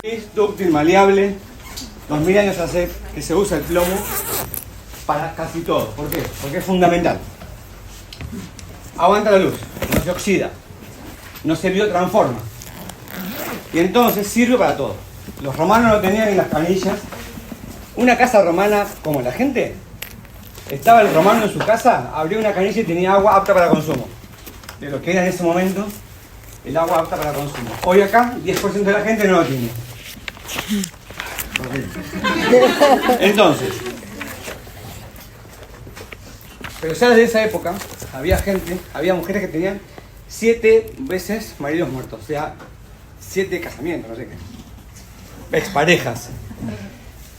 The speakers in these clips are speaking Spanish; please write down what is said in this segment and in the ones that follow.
Es dúctil, maleable. 2000 años hace que se usa el plomo para casi todo. ¿Por qué? Porque es fundamental. Aguanta la luz, no se oxida, no se biotransforma. Y entonces sirve para todo. Los romanos lo tenían en las canillas. Una casa romana como la gente, estaba el romano en su casa, abría una canilla y tenía agua apta para consumo. De lo que era en ese momento el agua apta para consumo. Hoy acá, 10% de la gente no lo tiene. Entonces, pero ya desde esa época había mujeres que tenían 7 veces maridos muertos, o sea, 7 casamientos, no sé qué, exparejas.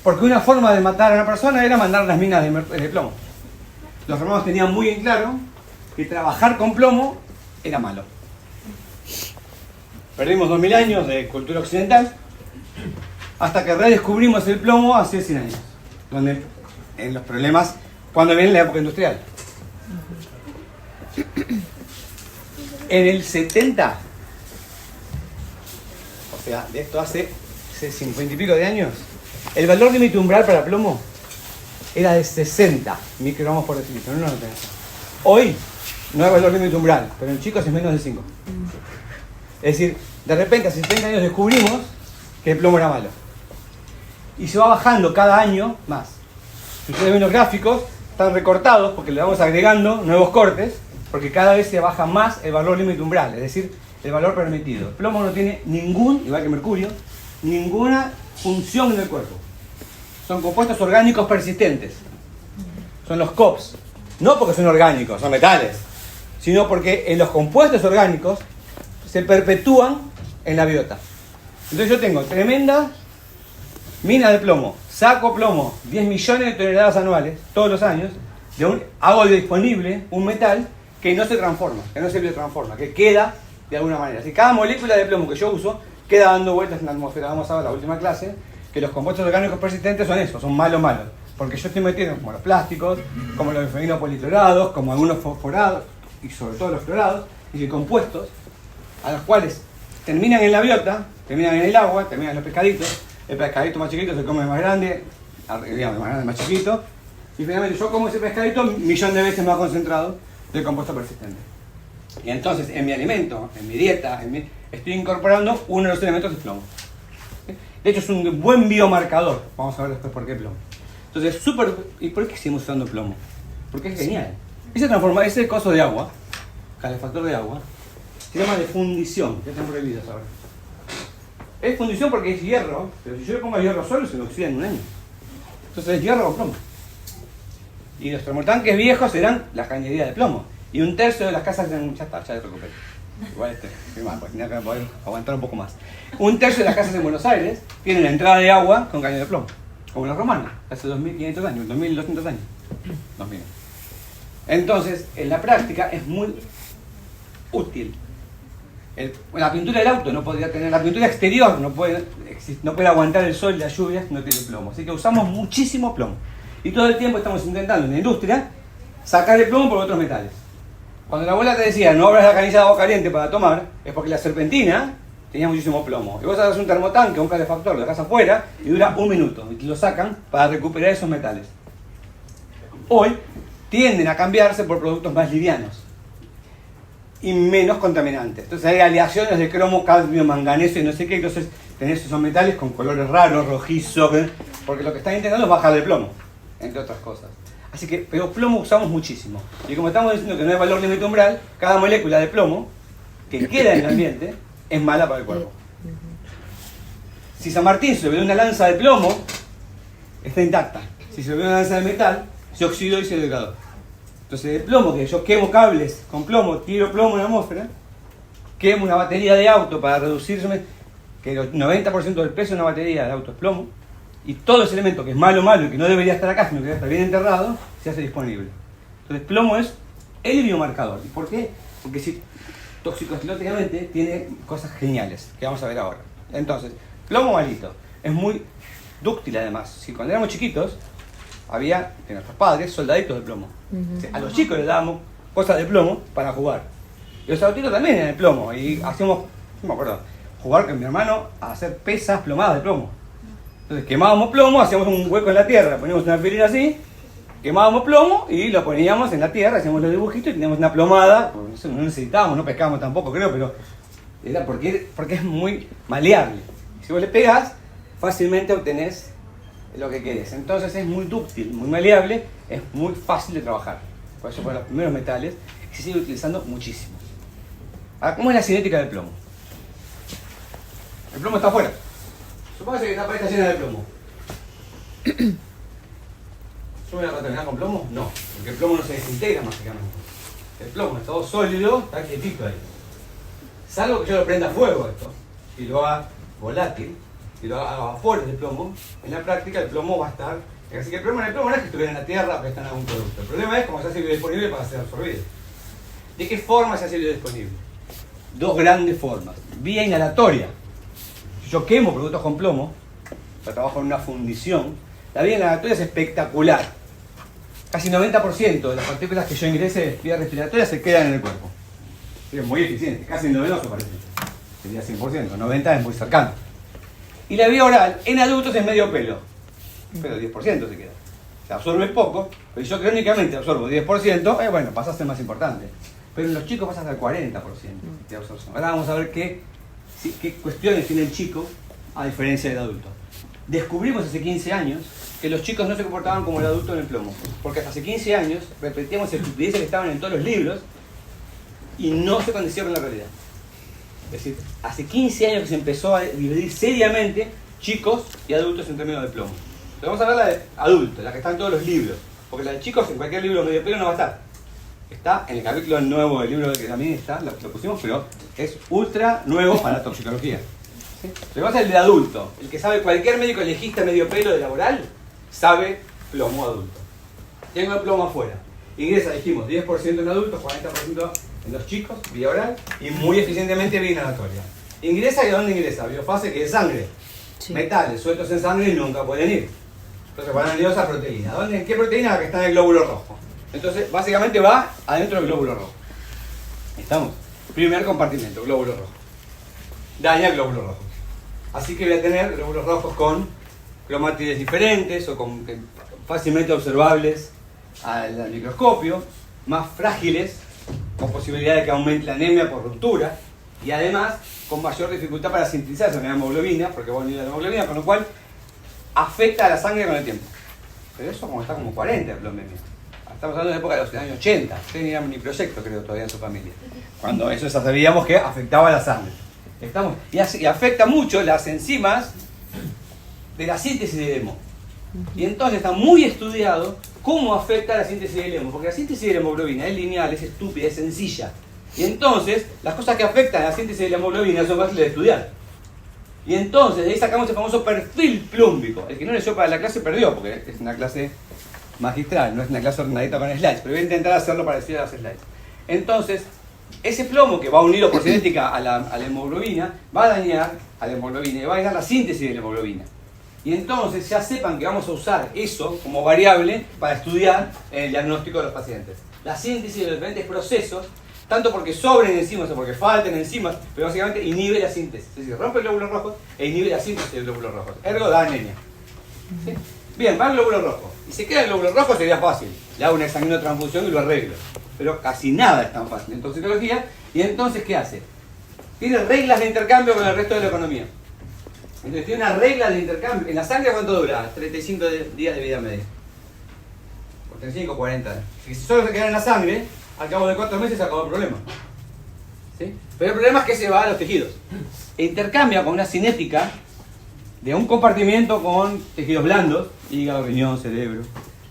Porque una forma de matar a una persona era mandar las minas de plomo. Los romanos tenían muy en claro que trabajar con plomo era malo. Perdimos 2000 años de cultura occidental hasta que redescubrimos el plomo hace 100 años, donde en los problemas cuando viene la época industrial. En el 70, o sea, de esto hace 50 y pico de años, el valor límite umbral para plomo era de 60 microgramos por decilitro. No lo tenés. Hoy no hay valor límite umbral, pero en chicos es menos de 5. Es decir, de repente hace 30 años descubrimos que el plomo era malo. Y se va bajando cada año más. Si ustedes ven los gráficos, están recortados porque le vamos agregando nuevos cortes, porque cada vez se baja más el valor límite umbral, es decir, el valor permitido. El plomo no tiene igual que mercurio, ninguna función en el cuerpo. Son compuestos orgánicos persistentes. Son los COPs. No porque son orgánicos, son metales, sino porque en los compuestos orgánicos se perpetúan en la biota. Entonces yo tengo tremenda mina de plomo, saco plomo, 10 millones de toneladas anuales, todos los años, hago disponible un metal que no se transforma, que no se biotransforma, que queda de alguna manera. Así cada molécula de plomo que yo uso queda dando vueltas en la atmósfera. Vamos a ver la última clase, que los compuestos orgánicos persistentes son eso, son malos. Porque yo estoy metiendo como los plásticos, como los bifenilos politlorados, como algunos fosforados, y sobre todo los clorados, y compuestos a los cuales terminan en la biota, terminan en el agua, terminan en los pescaditos. El pescadito más chiquito se come más grande, digamos, más grande, más chiquito, y finalmente yo como ese pescadito 1.000.000 de veces más concentrado de compuesto persistente. Y entonces en mi alimento, en mi dieta, estoy incorporando uno de los elementos de plomo. De hecho es un buen biomarcador. Vamos a ver después por qué plomo. Entonces, ¿y por qué seguimos usando plomo? Porque es genial. Ese coso de agua, calefactor de agua, se llama de fundición. Ya están prohibidos ahora. Es fundición porque es hierro, pero si yo le pongo hierro solo se me oxida en un año. Entonces es hierro con plomo. Y los termotanques viejos eran la cañería de plomo. Y un tercio de las casas eran... Ya te recuperé. Igual pues tenía que poder aguantar un poco más. Un tercio de las casas en Buenos Aires tienen la entrada de agua con caño de plomo. Como los romanos, hace 2500 años, 2200 años. 2000. Entonces, en la práctica es muy útil. La pintura del auto no podría tener, la pintura exterior no puede aguantar el sol y las lluvias, no tiene plomo. Así que usamos muchísimo plomo. Y todo el tiempo estamos intentando en la industria sacar el plomo por otros metales. Cuando la abuela te decía no abras la canilla de agua caliente para tomar, es porque la serpentina tenía muchísimo plomo. Y vos haces un termotanque, un calefactor, lo dejas afuera y dura 1 minuto. Y te lo sacan para recuperar esos metales. Hoy tienden a cambiarse por productos más livianos y menos contaminantes. Entonces hay aleaciones de cromo, cadmio, manganeso y no sé qué. Entonces tenés esos metales con colores raros, rojizos, porque lo que están intentando es bajar el plomo, entre otras cosas. Así que, pero plomo usamos muchísimo. Y como estamos diciendo que no hay valor límite umbral, cada molécula de plomo que queda en el ambiente es mala para el cuerpo. Si San Martín se le ve una lanza de plomo, está intacta. Si se le ve una lanza de metal, se oxidó y se degradó. Entonces el plomo, que yo quemo cables con plomo, tiro plomo en la atmósfera, quemo una batería de auto para reducir, que el 90% del peso de una batería de auto es plomo, y todo ese elemento que es malo y que no debería estar acá, sino que debe estar bien enterrado, se hace disponible. Entonces plomo es el biomarcador. ¿Y por qué? Porque si toxicoestilóticamente tiene cosas geniales, que vamos a ver ahora. Entonces, plomo malito. Es muy dúctil además. Si cuando éramos chiquitos, había de nuestros padres soldaditos de plomo. O sea, a los chicos les dábamos cosas de plomo para jugar. Y los autitos también eran de plomo. Y hacíamos, no me acuerdo, jugar con mi hermano a hacer pesas plomadas de plomo. Entonces quemábamos plomo, hacíamos un hueco en la tierra, poníamos una alfiler así, quemábamos plomo y lo poníamos en la tierra, hacíamos los dibujitos y teníamos una plomada. No necesitábamos, no pescábamos tampoco, creo, pero era porque es muy maleable. Si vos le pegás, fácilmente obtenés lo que querés. Entonces es muy dúctil, muy maleable, es muy fácil de trabajar. Por eso fueron los primeros metales que se sigue utilizando muchísimo. Ahora, ¿cómo es la cinética del plomo? El plomo está afuera. Supóngase que esta pared está llena de plomo. ¿Yo me voy a contaminar con plomo? No, porque el plomo no se desintegra mágicamente. El plomo es todo sólido, está quietito ahí. Salvo que yo lo prenda a fuego esto, y lo haga volátil, y lo haga a vapores de plomo, en la práctica el plomo va a estar. Así que el problema del plomo no es que estuviera en la tierra o que está en algún producto. El problema es cómo se hace biodisponible para ser absorbido. ¿De qué forma se hace biodisponible? Dos grandes formas. Vía inhalatoria. Si yo quemo productos con plomo, yo trabajo en una fundición, la vía inhalatoria es espectacular. Casi 90% de las partículas que yo ingrese vía respiratoria se quedan en el cuerpo. Es muy eficiente, casi novedoso parece. Sería 100%, 90% es muy cercano. Y la vía oral, en adultos es medio pelo. Pero 10% se queda. Se absorbe poco, pero yo crónicamente absorbo 10%, bueno, pasa a ser más importante. Pero en los chicos pasa hasta el 40% de absorción. Ahora vamos a ver qué cuestiones tiene el chico a diferencia del adulto. Descubrimos hace 15 años que los chicos no se comportaban como el adulto en el plomo. Porque hasta hace 15 años repetíamos estupideces que estaban en todos los libros y no se condecía con la realidad. Es decir, hace 15 años que se empezó a dividir seriamente chicos y adultos en términos de plomo. Pero vamos a ver la de adultos, la que está en todos los libros. Porque la de chicos en cualquier libro medio pelo no va a estar. Está en el capítulo nuevo del libro que también está, lo pusimos, pero es ultra nuevo para la toxicología. ¿Sí? Pero vamos a el de adulto. El que sabe cualquier médico legista medio pelo de laboral, sabe plomo adulto. Tengo el plomo afuera. Ingresa, dijimos, 10% en adultos, 40% en los chicos, vía oral, y muy eficientemente vía inhalatoria. Ingresa, ¿y a dónde ingresa? Biofase, que es sangre. Sí. Metales sueltos en sangre nunca pueden ir. Entonces van a ir a esa proteína. ¿Dónde? ¿En qué proteína? La que está en el glóbulo rojo. Entonces, básicamente va adentro del glóbulo rojo. ¿Estamos? Primer compartimento, glóbulo rojo. Daña el glóbulo rojo. Así que voy a tener glóbulos rojos con cromátides diferentes o con fácilmente observables al microscopio, más frágiles, con posibilidad de que aumente la anemia por ruptura y además con mayor dificultad para sintetizar esa hemoglobina, porque va a unir la hemoglobina, con lo cual afecta a la sangre con el tiempo. Pero eso como está como 40 el plombemia. Estamos hablando de la época de los años 80. Ustedes tenían ni proyecto, creo, todavía en su familia. Cuando eso ya sabíamos que afectaba a la sangre. Y afecta mucho las enzimas de la síntesis del hemo. Y entonces está muy estudiado cómo afecta la síntesis del hemo. Porque la síntesis de la hemoglobina es lineal, es estúpida, es sencilla. Y entonces las cosas que afectan a la síntesis de la hemoglobina son fáciles de estudiar. Y entonces de ahí sacamos el famoso perfil plúmbico. El que no leyó para la clase perdió, porque es una clase magistral, no es una clase ordenadita con slides, pero voy a intentar hacerlo parecido a las slides. Entonces, ese plomo que va unido por cinética a la hemoglobina, va a dañar a la hemoglobina y va a dañar la síntesis de la hemoglobina. Y entonces ya sepan que vamos a usar eso como variable para estudiar el diagnóstico de los pacientes. La síntesis de los diferentes procesos, tanto porque sobren enzimas o porque falten enzimas, pero básicamente inhibe la síntesis. Es decir, rompe el glóbulo rojo e inhibe la síntesis del glóbulo rojo. Ergo da anemia. ¿Sí? Bien, va el glóbulo rojo. Y si queda el glóbulo rojo sería fácil. Le hago una examinotransfusión y lo arreglo. Pero casi nada es tan fácil en toxicología. Y entonces, ¿qué hace? Tiene reglas de intercambio con el resto de la economía. Entonces tiene una regla de intercambio. ¿En la sangre cuánto dura? 35 días de vida media. Por 35 o 40. Si solo se queda en la sangre, al cabo de 4 meses se acabó el problema. ¿Sí? Pero el problema es que se va a los tejidos. E intercambia con una cinética de un compartimiento con tejidos blandos, hígado, riñón, cerebro,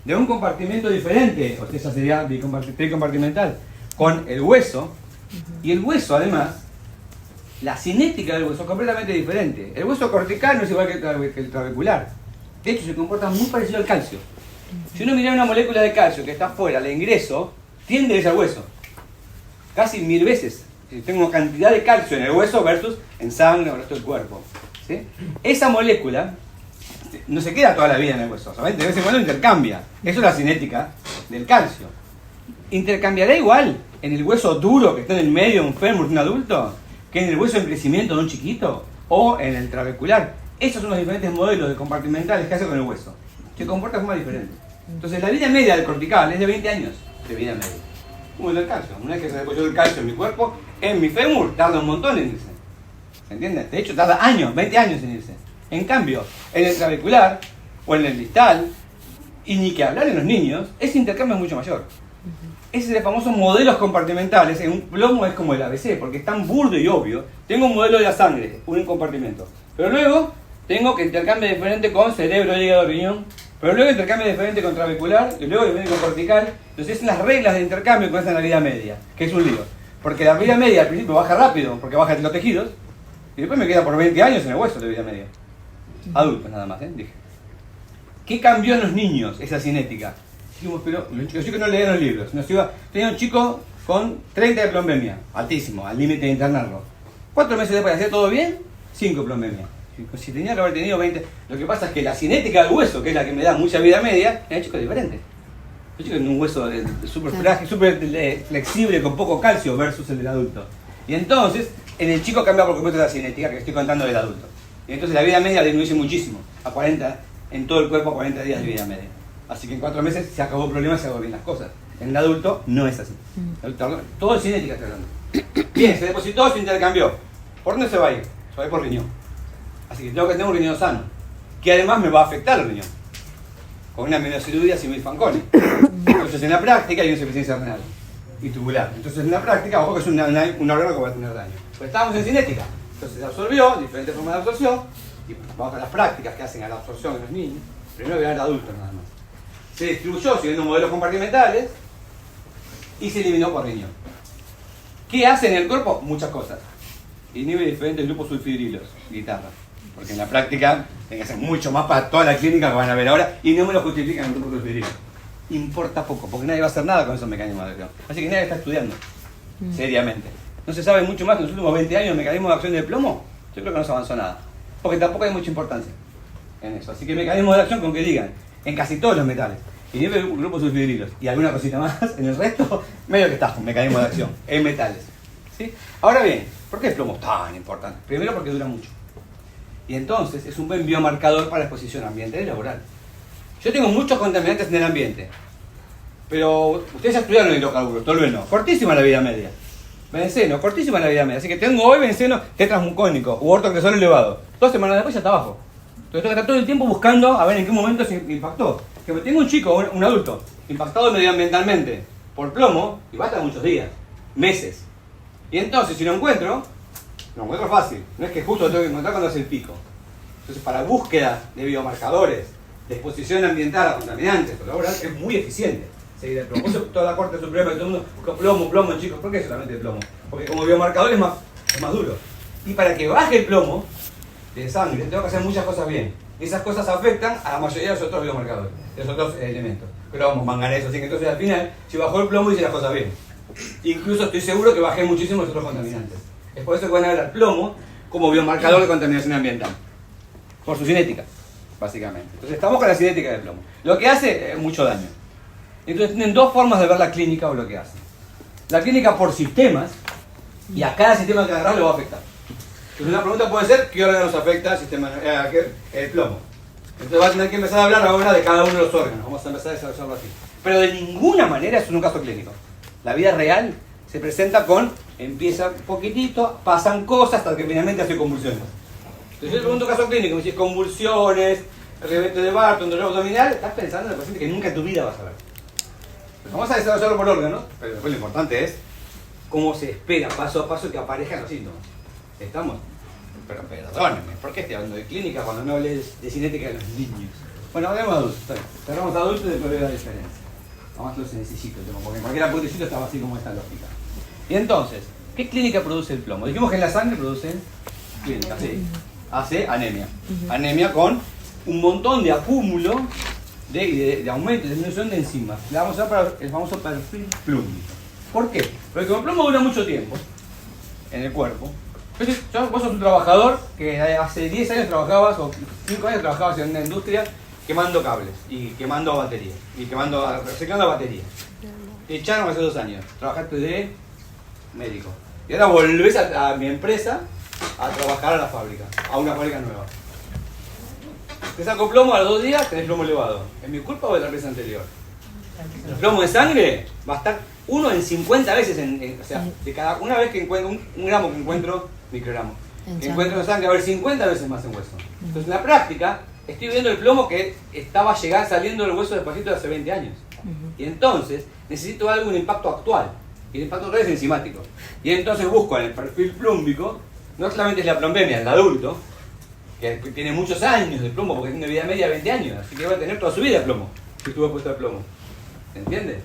de un compartimento diferente, o sea, esa sería tricompartimental, con el hueso, y el hueso además, la cinética del hueso es completamente diferente. El hueso cortical no es igual que el trabecular, de hecho se comporta muy parecido al calcio. Si uno mira una molécula de calcio que está afuera, la ingreso, tiende a irse al hueso, casi 1000 veces. Si tengo cantidad de calcio en el hueso versus en sangre o en el resto del cuerpo. ¿Sí? Esa molécula no se queda toda la vida en el hueso, solamente de vez en cuando intercambia. Eso es la cinética del calcio. ¿Intercambiará igual en el hueso duro que está en el medio de un fémur de un adulto que en el hueso en crecimiento de un chiquito? o en el trabecular. Esos son los diferentes modelos de compartimentales que hace con el hueso. Se comporta de forma diferente. Entonces la vida media del cortical es de 20 años de vida media. Como el del calcio. Una vez que se depositó el calcio en mi cuerpo, en mi fémur, tarda un montón en irse. ¿Se entiende? De hecho, tarda años, 20 años en irse. En cambio, en el trabecular o en el distal, y ni que hablar en los niños, ese intercambio es mucho mayor. Ese es el famoso modelos compartimentales. En un plomo es como el ABC, porque es tan burdo y obvio. Tengo un modelo de la sangre, un compartimento. Pero luego tengo que intercambio diferente con cerebro, hígado, riñón. Pero luego intercambio diferente con trabecular y luego diferente con cortical. Entonces son las reglas de intercambio que comienzan en la vida media, que es un lío. Porque la vida media al principio baja rápido, porque baja los tejidos, y después me queda por 20 años en el hueso de vida media. Adultos nada más, dije. ¿Qué cambió en los niños esa cinética? Dijimos, pero los chicos no leían los libros. Tenía un chico con 30 de plombemia, altísimo, al límite de internarlo. 4 meses después, ¿hacía todo bien? 5 plombemia. Si tenía que haber tenido 20. Lo que pasa es que la cinética del hueso, que es la que me da mucha vida media, era un chico diferente. Un chico con un hueso súper frágil, súper flexible, con poco calcio versus el del adulto. Y entonces, en el chico cambia por completo la cinética que estoy contando del adulto. Y entonces la vida media disminuye muchísimo, a 40, en todo el cuerpo, 40 días de vida media. Así que en 4 meses se acabó el problema y se acabó bien las cosas. En el adulto no es así. Todo es cinética, estoy hablando. Bien, se depositó, se intercambió. ¿Por dónde se va a ir? Se va a ir por riñón. Así que tengo que tener un riñón sano, que además me va a afectar el riñón, con una menocirugía y Fanconi. Entonces en la práctica hay una insuficiencia renal y tubular. Entonces en la práctica, ojo que es un órgano que va a tener daño. Pues estábamos en cinética, entonces se absorbió, diferentes formas de absorción, y vamos a las prácticas que hacen a la absorción en los niños. Primero voy a ver adultos nada más. Se distribuyó siguiendo modelos compartimentales y se eliminó por riñón. ¿Qué hace en el cuerpo? Muchas cosas. Inhibe diferentes grupos sulfidrilos, guitarra. Porque en la práctica tiene que ser mucho más para toda la clínica que van a ver ahora y no me lo justifican en el grupo sulfidrilo. Importa poco, porque nadie va a hacer nada con esos mecanismos de acción. Así que nadie está estudiando seriamente. No se sabe mucho más que en los últimos 20 años el mecanismo de acción del plomo. Yo creo que no se avanzó nada. Porque tampoco hay mucha importancia en eso. Así que mecanismo de acción con que digan, en casi todos los metales, inhibe grupos sulfidrilos y alguna cosita más, en el resto, medio que está con mecanismo de acción, en metales. ¿Sí? Ahora bien, ¿por qué el plomo es tan importante? Primero porque dura mucho. Y entonces es un buen biomarcador para la exposición ambiental y laboral. Yo tengo muchos contaminantes en el ambiente, pero ustedes ya estudiaron hidrocarburos, tolueno, cortísima la vida media. Benceno, cortísima la vida media. Así que tengo hoy benceno tetrasmucónico u ortocresol elevado. 2 semanas después ya está abajo. Entonces tengo que estar todo el tiempo buscando a ver en qué momento se impactó. Que tengo un chico, un adulto, impactado medioambientalmente por plomo, y va a estar muchos días, meses. Y entonces si lo encuentro fácil. No es que justo lo tengo que encontrar cuando hace el pico. Entonces para búsqueda de biomarcadores, de exposición ambiental a contaminantes, es muy eficiente seguir el plomo. Toda la Corte Suprema y todo el mundo busca plomo, chicos. ¿Por qué solamente el plomo? Porque como biomarcador es más duro. Y para que baje el plomo de sangre, tengo que hacer muchas cosas bien. Y esas cosas afectan a la mayoría de los otros biomarcadores, de los otros elementos. Pero vamos, manganeso, así que entonces al final, si bajó el plomo, hice las cosas bien. Incluso estoy seguro que bajé muchísimo los otros contaminantes. Es por eso que van a ver al plomo como biomarcador de contaminación ambiental. Por su cinética, básicamente. Entonces estamos con la cinética del plomo. Lo que hace es mucho daño. Entonces tienen 2 formas de ver la clínica o lo que hace. La clínica por sistemas, y a cada sistema que agarrar lo va a afectar. Entonces una pregunta puede ser, ¿qué órgano nos afecta el plomo? Entonces va a tener que empezar a hablar ahora de cada uno de los órganos. Vamos a empezar a desarrollarlo así. Pero de ninguna manera es un caso clínico. La vida real se presenta empieza un poquitito, pasan cosas hasta que finalmente hace convulsiones. Entonces yo le pregunto caso clínico, me dices convulsiones, revete de Barton, dolor abdominal, estás pensando en el paciente que nunca en tu vida vas a ver. Pues vamos a desarrollarlo por órganos, pero después lo importante es cómo se espera paso a paso que aparezcan los síntomas. ¿Estamos? Pero perdónenme, ¿por qué estoy hablando de clínica cuando no hablé de cinética de los niños? Bueno, hablemos de adultos, cerramos adultos y después veo la diferencia. Vamos a hacerlo sencillito, porque en cualquier apuntecito estaba así como esta lógica. Y entonces, ¿qué clínica produce el plomo? Dijimos que en la sangre produce clínica, ¿sí? Hace anemia. Anemia con un montón de acúmulo de aumento, de disminución de enzimas. Le vamos a usar para el famoso perfil plúmico. ¿Por qué? Porque como el plomo dura mucho tiempo en el cuerpo, entonces vos sos un trabajador que hace 10 años trabajabas, o 5 años trabajabas en una industria quemando cables, y quemando baterías, y reciclando baterías. Te echaron hace 2 años, trabajaste de médico. Y ahora volvés a mi empresa a trabajar a la fábrica, a una fábrica nueva. Te saco plomo, a los 2 días tenés plomo elevado. ¿Es mi culpa o de la empresa anterior? El plomo de sangre va a estar 1 en 50 veces, o sea, de cada una vez que encuentro, un gramo que encuentro, microgramo, que encuentro en sangre, va a haber 50 veces más en hueso. Entonces, en la práctica, estoy viendo el plomo que estaba saliendo del hueso despacito de hace 20 años. Y entonces, necesito un impacto actual. Y el impacto actual es enzimático. Y entonces busco en el perfil plúmbico, no solamente es la plombemia, el adulto, que tiene muchos años de plomo, porque tiene una vida media de 20 años, así que va a tener toda su vida de plomo, si estuvo puesto de plomo. ¿Entiendes?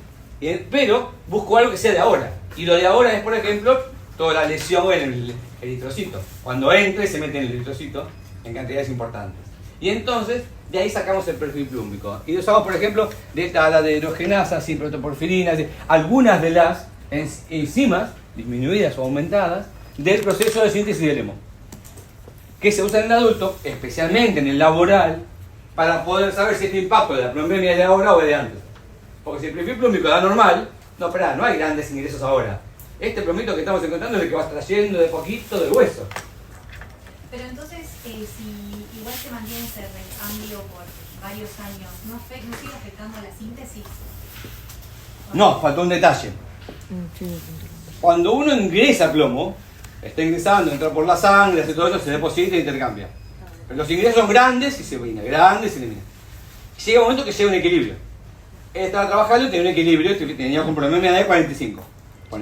Pero busco algo que sea de ahora. Y lo de ahora es, por ejemplo, toda la lesión en el eritrocito. Cuando entre, se mete en el eritrocito en cantidades importantes. Y entonces, de ahí sacamos el perfil plúmbico. Y usamos, por ejemplo, la dehidrogenasas y protoporfirinas, algunas de las enzimas disminuidas o aumentadas del proceso de síntesis del hemo, que se usa en el adulto, especialmente en el laboral, para poder saber si este impacto de la plombemia es de ahora o es de antes. Porque si el perfil plúmbico da normal, no hay grandes ingresos ahora. Este plomito que estamos encontrando es el que va trayendo de poquito del hueso. Pero entonces, si igual se mantiene ese recambio por varios años, ¿no sigue afectando a la síntesis? No, faltó un detalle. Cuando uno ingresa plomo, está ingresando, entra por la sangre, hace todo eso, se deposita e intercambia. Pero los ingresos son grandes y se elimina, grandes y se elimina. Llega un momento que llega un equilibrio. Él estaba trabajando y tenía un equilibrio, tenía un problema de 45, por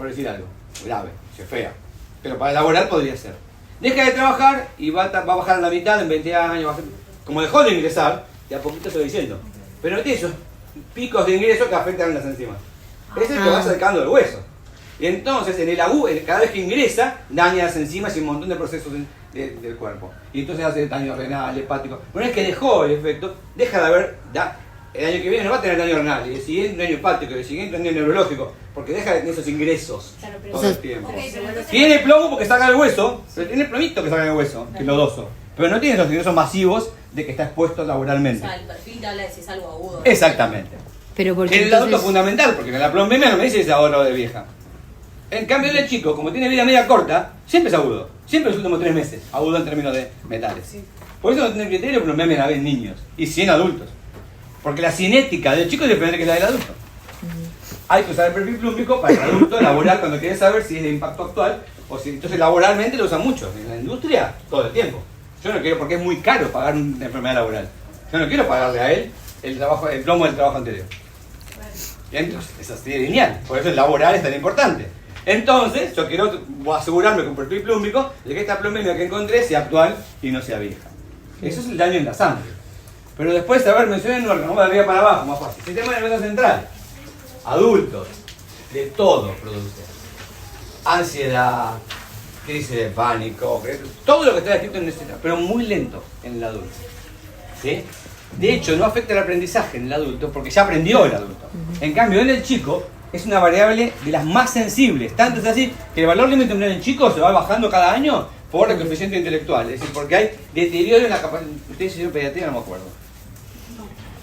decir algo, grave, fea. Pero para elaborar podría ser. Deja de trabajar y va a bajar a la mitad en 20 años, como dejó de ingresar, de a poquito se va diciendo. Pero no tiene esos picos de ingreso que afectan las enzimas. Es el que va acercando el hueso. Y entonces, cada vez que ingresa, daña las enzimas y un montón de procesos del cuerpo. Y entonces hace daño renal, hepático. Una vez que dejó el efecto, deja de haber, el año que viene no va a tener daño renal, y el siguiente daño hepático, y el siguiente daño neurológico, porque deja de tener esos ingresos todo el tiempo. Tiene plomo porque saca el hueso, pero tiene plomito que saca el hueso, que es lodoso. Pero no tiene esos ingresos masivos de que está expuesto laboralmente. O sea, el perfil te habla de si es algo agudo. Exactamente. Pero porque en el adulto es fundamental, porque en la plombemia no me dice si es agudo o de vieja. En cambio, el chico, como tiene vida media corta, siempre es agudo. Siempre los últimos 3 meses, agudo en términos de metales. Por eso no tiene criterio plombemia en la vez en niños y 100 adultos. Porque la cinética del chico es diferente que la del adulto. Hay que usar el perfil plúmbico para el adulto laboral cuando quiere saber si es de impacto actual o si. Entonces, laboralmente lo usan mucho. En la industria, todo el tiempo. Yo no quiero, porque es muy caro pagar una enfermedad laboral. Yo no quiero pagarle a él el plomo del trabajo anterior. Y entonces, es así de lineal. Por eso el laboral es tan importante. Entonces, yo quiero asegurarme con perfil plúmbico de que esta plombemia que encontré sea actual y no sea vieja. Eso es el daño en la sangre. Pero después, a ver, mencioné un órgano, vamos de arriba para abajo, más fácil. Sistema nervioso central. Adultos. De todo produce. Ansiedad, crisis de pánico, todo lo que está descrito en este, pero muy lento en el adulto. ¿Sí? De hecho, no afecta el aprendizaje en el adulto porque ya aprendió el adulto. En cambio, en el chico es una variable de las más sensibles. Tanto es así que el valor límite en el chico se va bajando cada año por el coeficiente intelectual. Es decir, porque hay deterioro en la capacidad. Ustedes hicieron pediatría, no me acuerdo.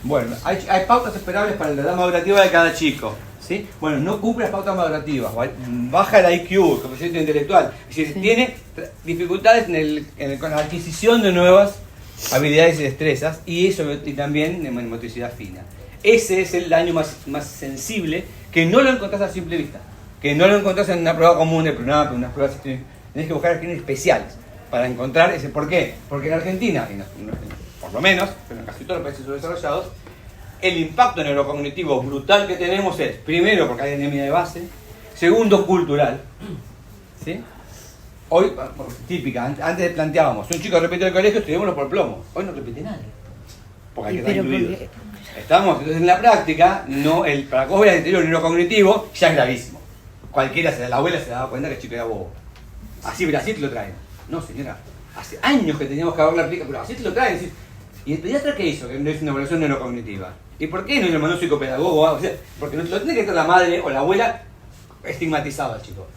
Bueno, hay pautas esperables para la edad madurativa de cada chico. ¿Sí? Bueno, no cumple las pautas madurativas, baja el IQ, el coeficiente intelectual. Es decir, tiene dificultades con la adquisición de nuevas habilidades y destrezas y eso y también en motricidad fina. Ese es el daño más sensible que no lo encontrás a simple vista, que no lo encontrás en una prueba común de PRONAP, en unas pruebas. Tenés que buscar genes especiales para encontrar ese. ¿Por qué? Porque en Argentina, por lo menos, pero en casi todos los países subdesarrollados, el impacto neurocognitivo brutal que tenemos es, primero, porque hay anemia de base, segundo, cultural. ¿Sí? Hoy, típica, antes planteábamos, un chico repite el colegio, estudiémoslo por plomo. Hoy no repite nadie. Porque hay que estar incluidos. Estamos, entonces en la práctica, para que vos veas el deterioro neurocognitivo, ya es gravísimo. Cualquiera, la abuela se daba cuenta que el chico era bobo. Así te lo traen. No, señora, hace años que teníamos que haberla aplicado, pero así te lo traen. ¿Y el pediatra qué hizo? Que no es una evaluación neurocognitiva. ¿Y por qué no lo mandó un psicopedagogo? O sea, porque no lo tiene que estar la madre o la abuela estigmatizado al chico.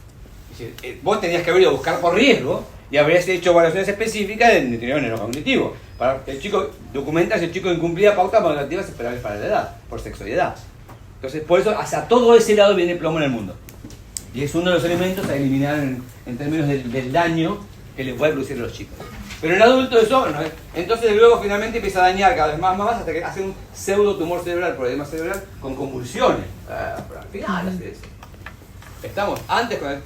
Es decir, vos tenías que haber ido a buscar por riesgo y habrías hecho evaluaciones específicas de deterioro neurocognitivo. Para que el chico documenta si el chico incumplía pautas madurativas esperables para la edad, por sexo y edad. Entonces, por eso, hacia todo ese lado viene el plomo en el mundo. Y es uno de los elementos a eliminar en términos del daño que le puede producir a los chicos. Pero en el adulto eso no es. Entonces luego finalmente empieza a dañar cada vez más hasta que hace un pseudo tumor cerebral por edema cerebral con convulsiones. Pero al final hace eso. Estamos antes con el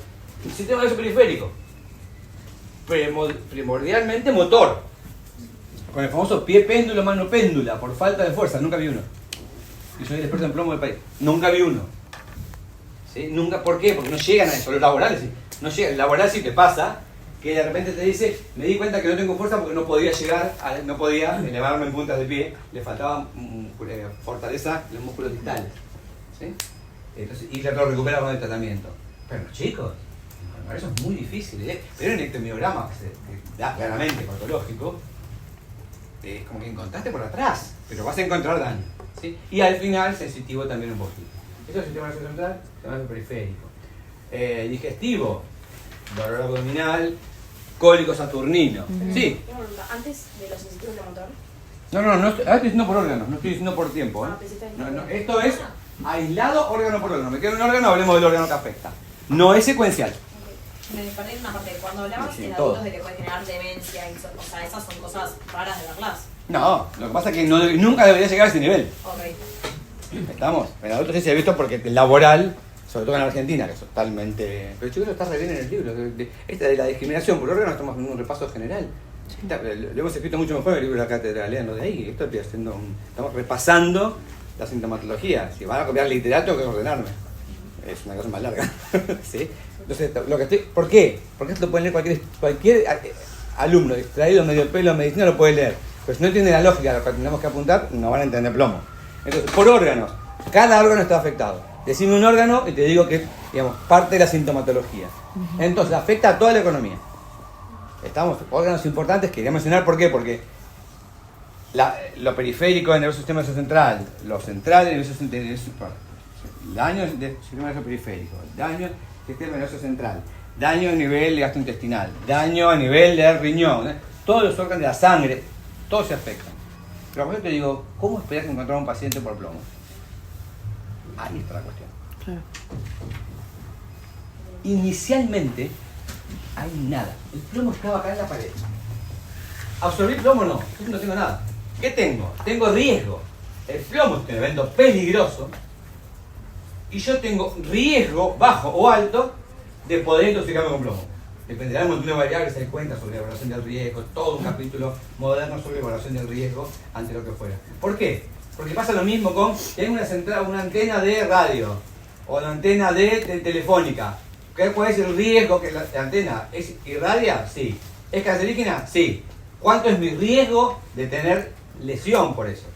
sistema nervioso periférico. Primordialmente motor. Con el famoso pie péndulo, mano péndula, por falta de fuerza. Nunca vi uno. Y soy el experto en plomo del país. Nunca vi uno. ¿Sí? Nunca, ¿por qué? Porque no llegan a eso. Los laborales sí. No llegan. El laboral sí te pasa que de repente te dice, me di cuenta que no tengo fuerza porque no podía llegar, no podía elevarme en puntas de pie, le faltaba fortaleza en los músculos distales. ¿Sí? Entonces, y lo recupera con el tratamiento. Pero los chicos, para eso es muy difícil. Pero en el ectomiograma, que da claramente patológico, es como que encontraste por atrás, pero vas a encontrar daño. ¿Sí? Y al final, sensitivo también un poquito. Esto es el sistema nervioso central, sistema nervioso periférico. Digestivo, dolor abdominal, cólico saturnino. Sí. Tengo una pregunta. ¿Antes de los sensitivos de motor? No estoy diciendo por órganos, no estoy diciendo por tiempo. Esto es aislado órgano por órgano. Me queda un órgano, hablemos del órgano que afecta. No es secuencial. Me perdí en una parte. Cuando hablabas Sí, en todo. adultos de que puede generar demencia, o sea, esas son cosas raras de verlas. No, lo que pasa es que nunca debería llegar a ese nivel. Ok. Estamos. En adultos sí se ha visto porque el laboral, sobre todo en Argentina, que es totalmente... Pero chicos, está re bien en el libro. Esta de la discriminación por órgano estamos en un repaso general. Lo hemos escrito mucho mejor en el libro de la cátedra, leanlo de ahí. Esto estoy haciendo estamos repasando la sintomatología. Si van a copiar literato, tengo que ordenarme. Es una cosa más larga. ¿Sí? Entonces, lo que estoy... ¿Por qué? Porque esto lo puede leer cualquier alumno distraído, medio pelo en medicina, lo puede leer. Pero si no entiende la lógica de lo que tenemos que apuntar, no van a entender plomo. Entonces, por órganos, cada órgano está afectado. Decime un órgano y te digo que, digamos, parte de la sintomatología. Entonces, afecta a toda la economía. Estamos, órganos importantes que quería mencionar, ¿por qué? Porque lo periférico del nervioso sistema nervioso central, lo central del nervioso central, daño del sistema nervioso periférico, daño del sistema nervioso central, daño a nivel gastrointestinal, daño a nivel del riñón, todos los órganos de la sangre, todos se afectan. Pero cuando yo te digo, ¿cómo esperas encontrar a un paciente por plomo? Ahí está la cuestión. Claro. Inicialmente, hay nada. El plomo estaba acá en la pared. ¿Absorbí plomo? No. Yo no tengo nada. ¿Qué tengo? Tengo riesgo. El plomo es un evento peligroso. Y yo tengo riesgo, bajo o alto, de poder intoxicarme con plomo. Dependerá de un montón de variables, hay cuentas sobre la evaluación del riesgo, todo un capítulo moderno sobre evaluación del riesgo ante lo que fuera. ¿Por qué? Porque pasa lo mismo con, tengo una antena de radio o una antena de telefónica. ¿Cuál es el riesgo que la antena es irradia? Sí. ¿Es cancerígena? Sí. ¿Cuánto es mi riesgo de tener lesión por eso?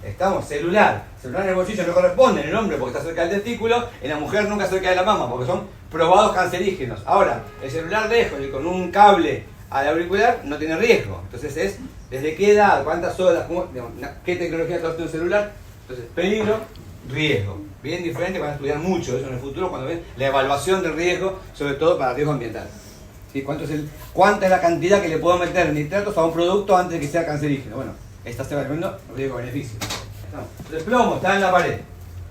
Estamos, celular en el bolsillo no corresponde en el hombre porque está cerca del testículo, en la mujer nunca cerca de la mama porque son probados cancerígenos. Ahora, el celular lejos y con un cable al auricular no tiene riesgo. Entonces es, ¿desde qué edad? ¿Cuántas horas? ¿Qué tecnología está un celular? Entonces, peligro, riesgo. Bien diferente, van a estudiar mucho eso en el futuro cuando ven la evaluación del riesgo, sobre todo para riesgo ambiental. ¿Sí? ¿Cuánta es la cantidad que le puedo meter nitratos a un producto antes de que sea cancerígeno? Bueno, estás evaluando riesgo-beneficio. Entonces, plomo está en la pared.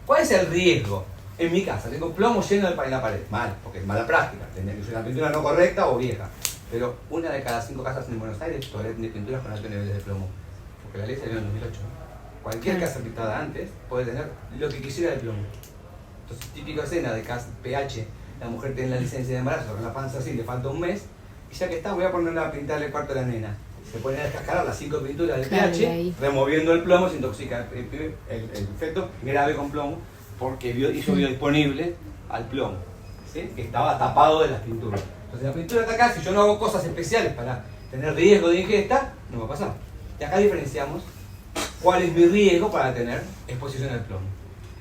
¿Cuál es el riesgo? En mi casa, tengo plomo lleno en la pared. Mal, porque es mala práctica. Tendría que ser una pintura no correcta o vieja. Pero una de cada 5 casas en Buenos Aires todavía tiene pinturas con altos niveles de plomo. Porque la ley salió en 2008. Cualquier casa pintada antes puede tener lo que quisiera de plomo. Entonces, típica escena de pH. La mujer tiene la licencia de embarazo con la panza así, le falta un mes. Y ya que está, voy a ponerla a pintarle el cuarto a la nena. Se ponen a descascarar las 5 pinturas de pH, removiendo el plomo, se intoxica el feto grave con plomo, porque hizo biodisponible al plomo, ¿sí? Que estaba tapado de las pinturas. Entonces la pintura está acá, si yo no hago cosas especiales para tener riesgo de ingesta, no va a pasar. Y acá diferenciamos cuál es mi riesgo para tener exposición al plomo.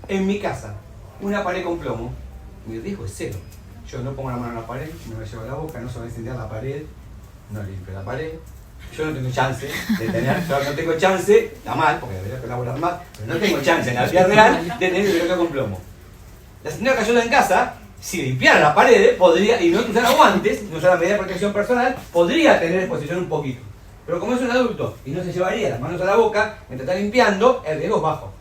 En mi casa, una pared con plomo, mi riesgo es cero. Yo no pongo la mano en la pared, no me llevo a la boca, no se va a incendiar la pared, no limpio la pared. Yo no tengo chance de tener, está mal, porque debería colaborar más, pero no tengo chance en la vida real de tener biblioteca con plomo. La señora que ayuda en casa, si limpiara la pared, podría, y no usara guantes, no usara medida de protección personal, podría tener exposición un poquito. Pero como es un adulto y no se llevaría las manos a la boca, mientras está limpiando, el riesgo es bajo.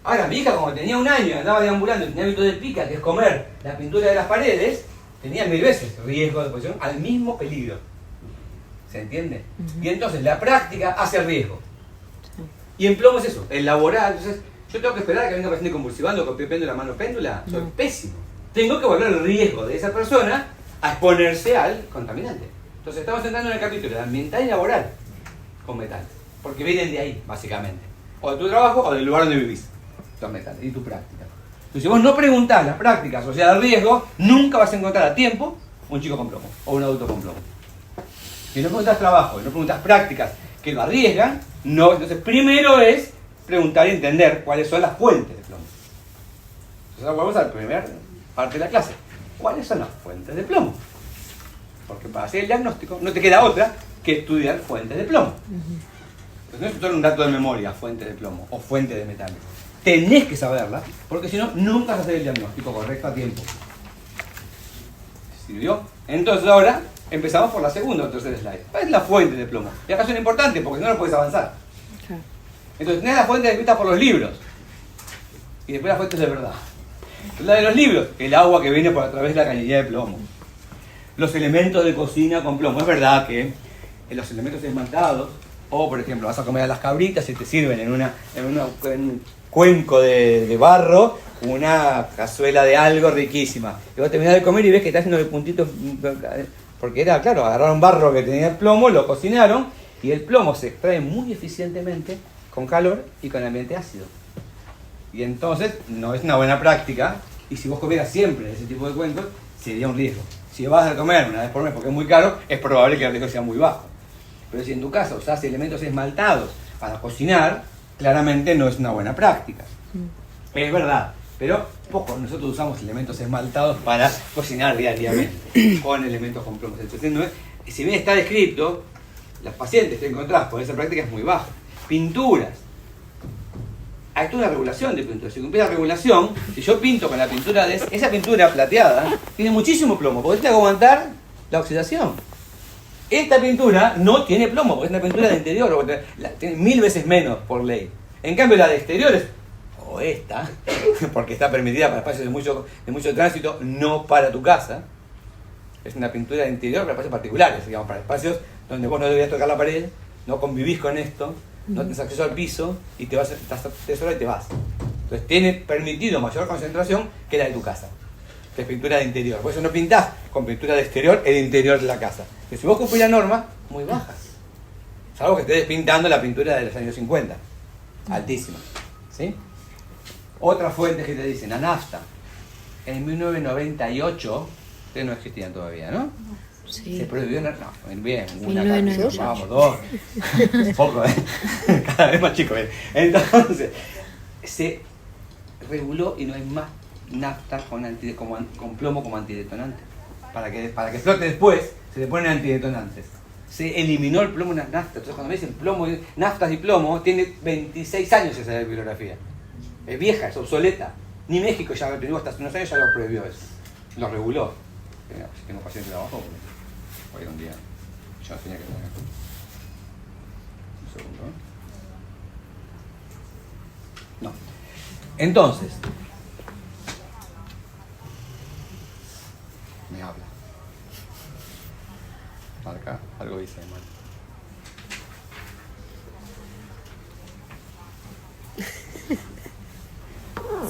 Ahora, mi hija, como tenía un año, andaba deambulando y tenía hábito de pica, que es comer la pintura de las paredes, tenía 1000 veces riesgo de exposición al mismo peligro. ¿Se entiende? Y entonces la práctica hace el riesgo. Y en plomo es eso, el laboral. Entonces, yo tengo que esperar a que venga un paciente convulsivando con péndulo la mano péndula. Soy pésimo. Tengo que evaluar el riesgo de esa persona a exponerse al contaminante. Entonces, estamos entrando en el capítulo de ambiental y laboral con metales. Porque vienen de ahí, básicamente. O de tu trabajo o del lugar donde vivís. Los metales y tu práctica. Entonces, si vos no preguntás las prácticas asociadas al riesgo, nunca vas a encontrar a tiempo un chico con plomo o un adulto con plomo. Si no preguntas trabajo y no preguntas prácticas que lo arriesgan, no. Entonces, primero es preguntar y entender cuáles son las fuentes de plomo. Entonces, vamos a la primera parte de la clase. ¿Cuáles son las fuentes de plomo? Porque para hacer el diagnóstico no te queda otra que estudiar fuentes de plomo. Entonces, no es solo un dato de memoria, fuente de plomo o fuente de metales. Tenés que saberla, porque si no, nunca vas a hacer el diagnóstico correcto a tiempo. ¿Sirvió? Entonces ahora empezamos por la segunda o tercera slide. ¿Cuál es la fuente de plomo? Y acá son importantes porque si no, no puedes avanzar. Entonces tenés la fuente descrita por los libros. Y después las fuentes de verdad. La de los libros, el agua que viene por a través de la cañería de plomo. Los elementos de cocina con plomo. Es verdad que en los elementos esmaltados, o por ejemplo, vas a comer a las cabritas y te sirven en un cuenco de barro, una cazuela de algo riquísima. Y vos terminás de comer y ves que está haciendo de puntitos, porque era, claro, agarraron barro que tenía el plomo, lo cocinaron, y el plomo se extrae muy eficientemente con calor y con ambiente ácido. Y entonces no es una buena práctica, y si vos comieras siempre ese tipo de cuencos, sería un riesgo. Si vas a comer una vez por mes porque es muy caro, es probable que el riesgo sea muy bajo. Pero si en tu casa usás elementos esmaltados para cocinar, claramente no es una buena práctica. Es verdad, pero poco nosotros usamos elementos esmaltados para cocinar diariamente con elementos con plomos. Entonces, no es, si bien está descrito, los pacientes que encontrás por esa práctica es muy bajo. Pinturas. Hay toda una regulación de pintura. Si cumple la regulación, si yo pinto con la pintura de esa pintura plateada, tiene muchísimo plomo, porque tiene que aguantar la oxidación. Esta pintura no tiene plomo, porque es una pintura de interior, tiene 1000 veces menos por ley. En cambio, la de exteriores, o esta, porque está permitida para espacios de mucho tránsito, no para tu casa. Es una pintura de interior para espacios particulares, digamos, para espacios donde vos no deberías tocar la pared, no convivís con esto, no tenés acceso al piso y te vas, estás 3 horas y te vas. Entonces tiene permitido mayor concentración que la de tu casa, que es pintura de interior. Por eso no pintás con pintura de exterior el interior de la casa. Que si vos cumplís la norma, muy bajas. Salvo que estés pintando la pintura de los años 50, altísima. ¿Sí? Otras fuentes que te dicen, la nafta. En 1998, ustedes no existían todavía, ¿no? Sí. Se prohibió, no, bien, una 1998. vamos, dos, poco, cada vez más chico. Entonces, se reguló y no hay más nafta con plomo como antidetonante. Para que flote después, se le ponen antidetonantes. Se eliminó el plomo en las naftas. Entonces, cuando me dicen plomo, naftas y plomo, tiene 26 años esa bibliografía. Es vieja, es obsoleta. Ni México ya lo prohibió, hasta hace unos años ya lo prohibió eso. Lo reguló. Si tengo paciente de trabajo, hoy un día yo tenía que tener. Un segundo. No. Entonces, me habla. Acá, algo dice mal.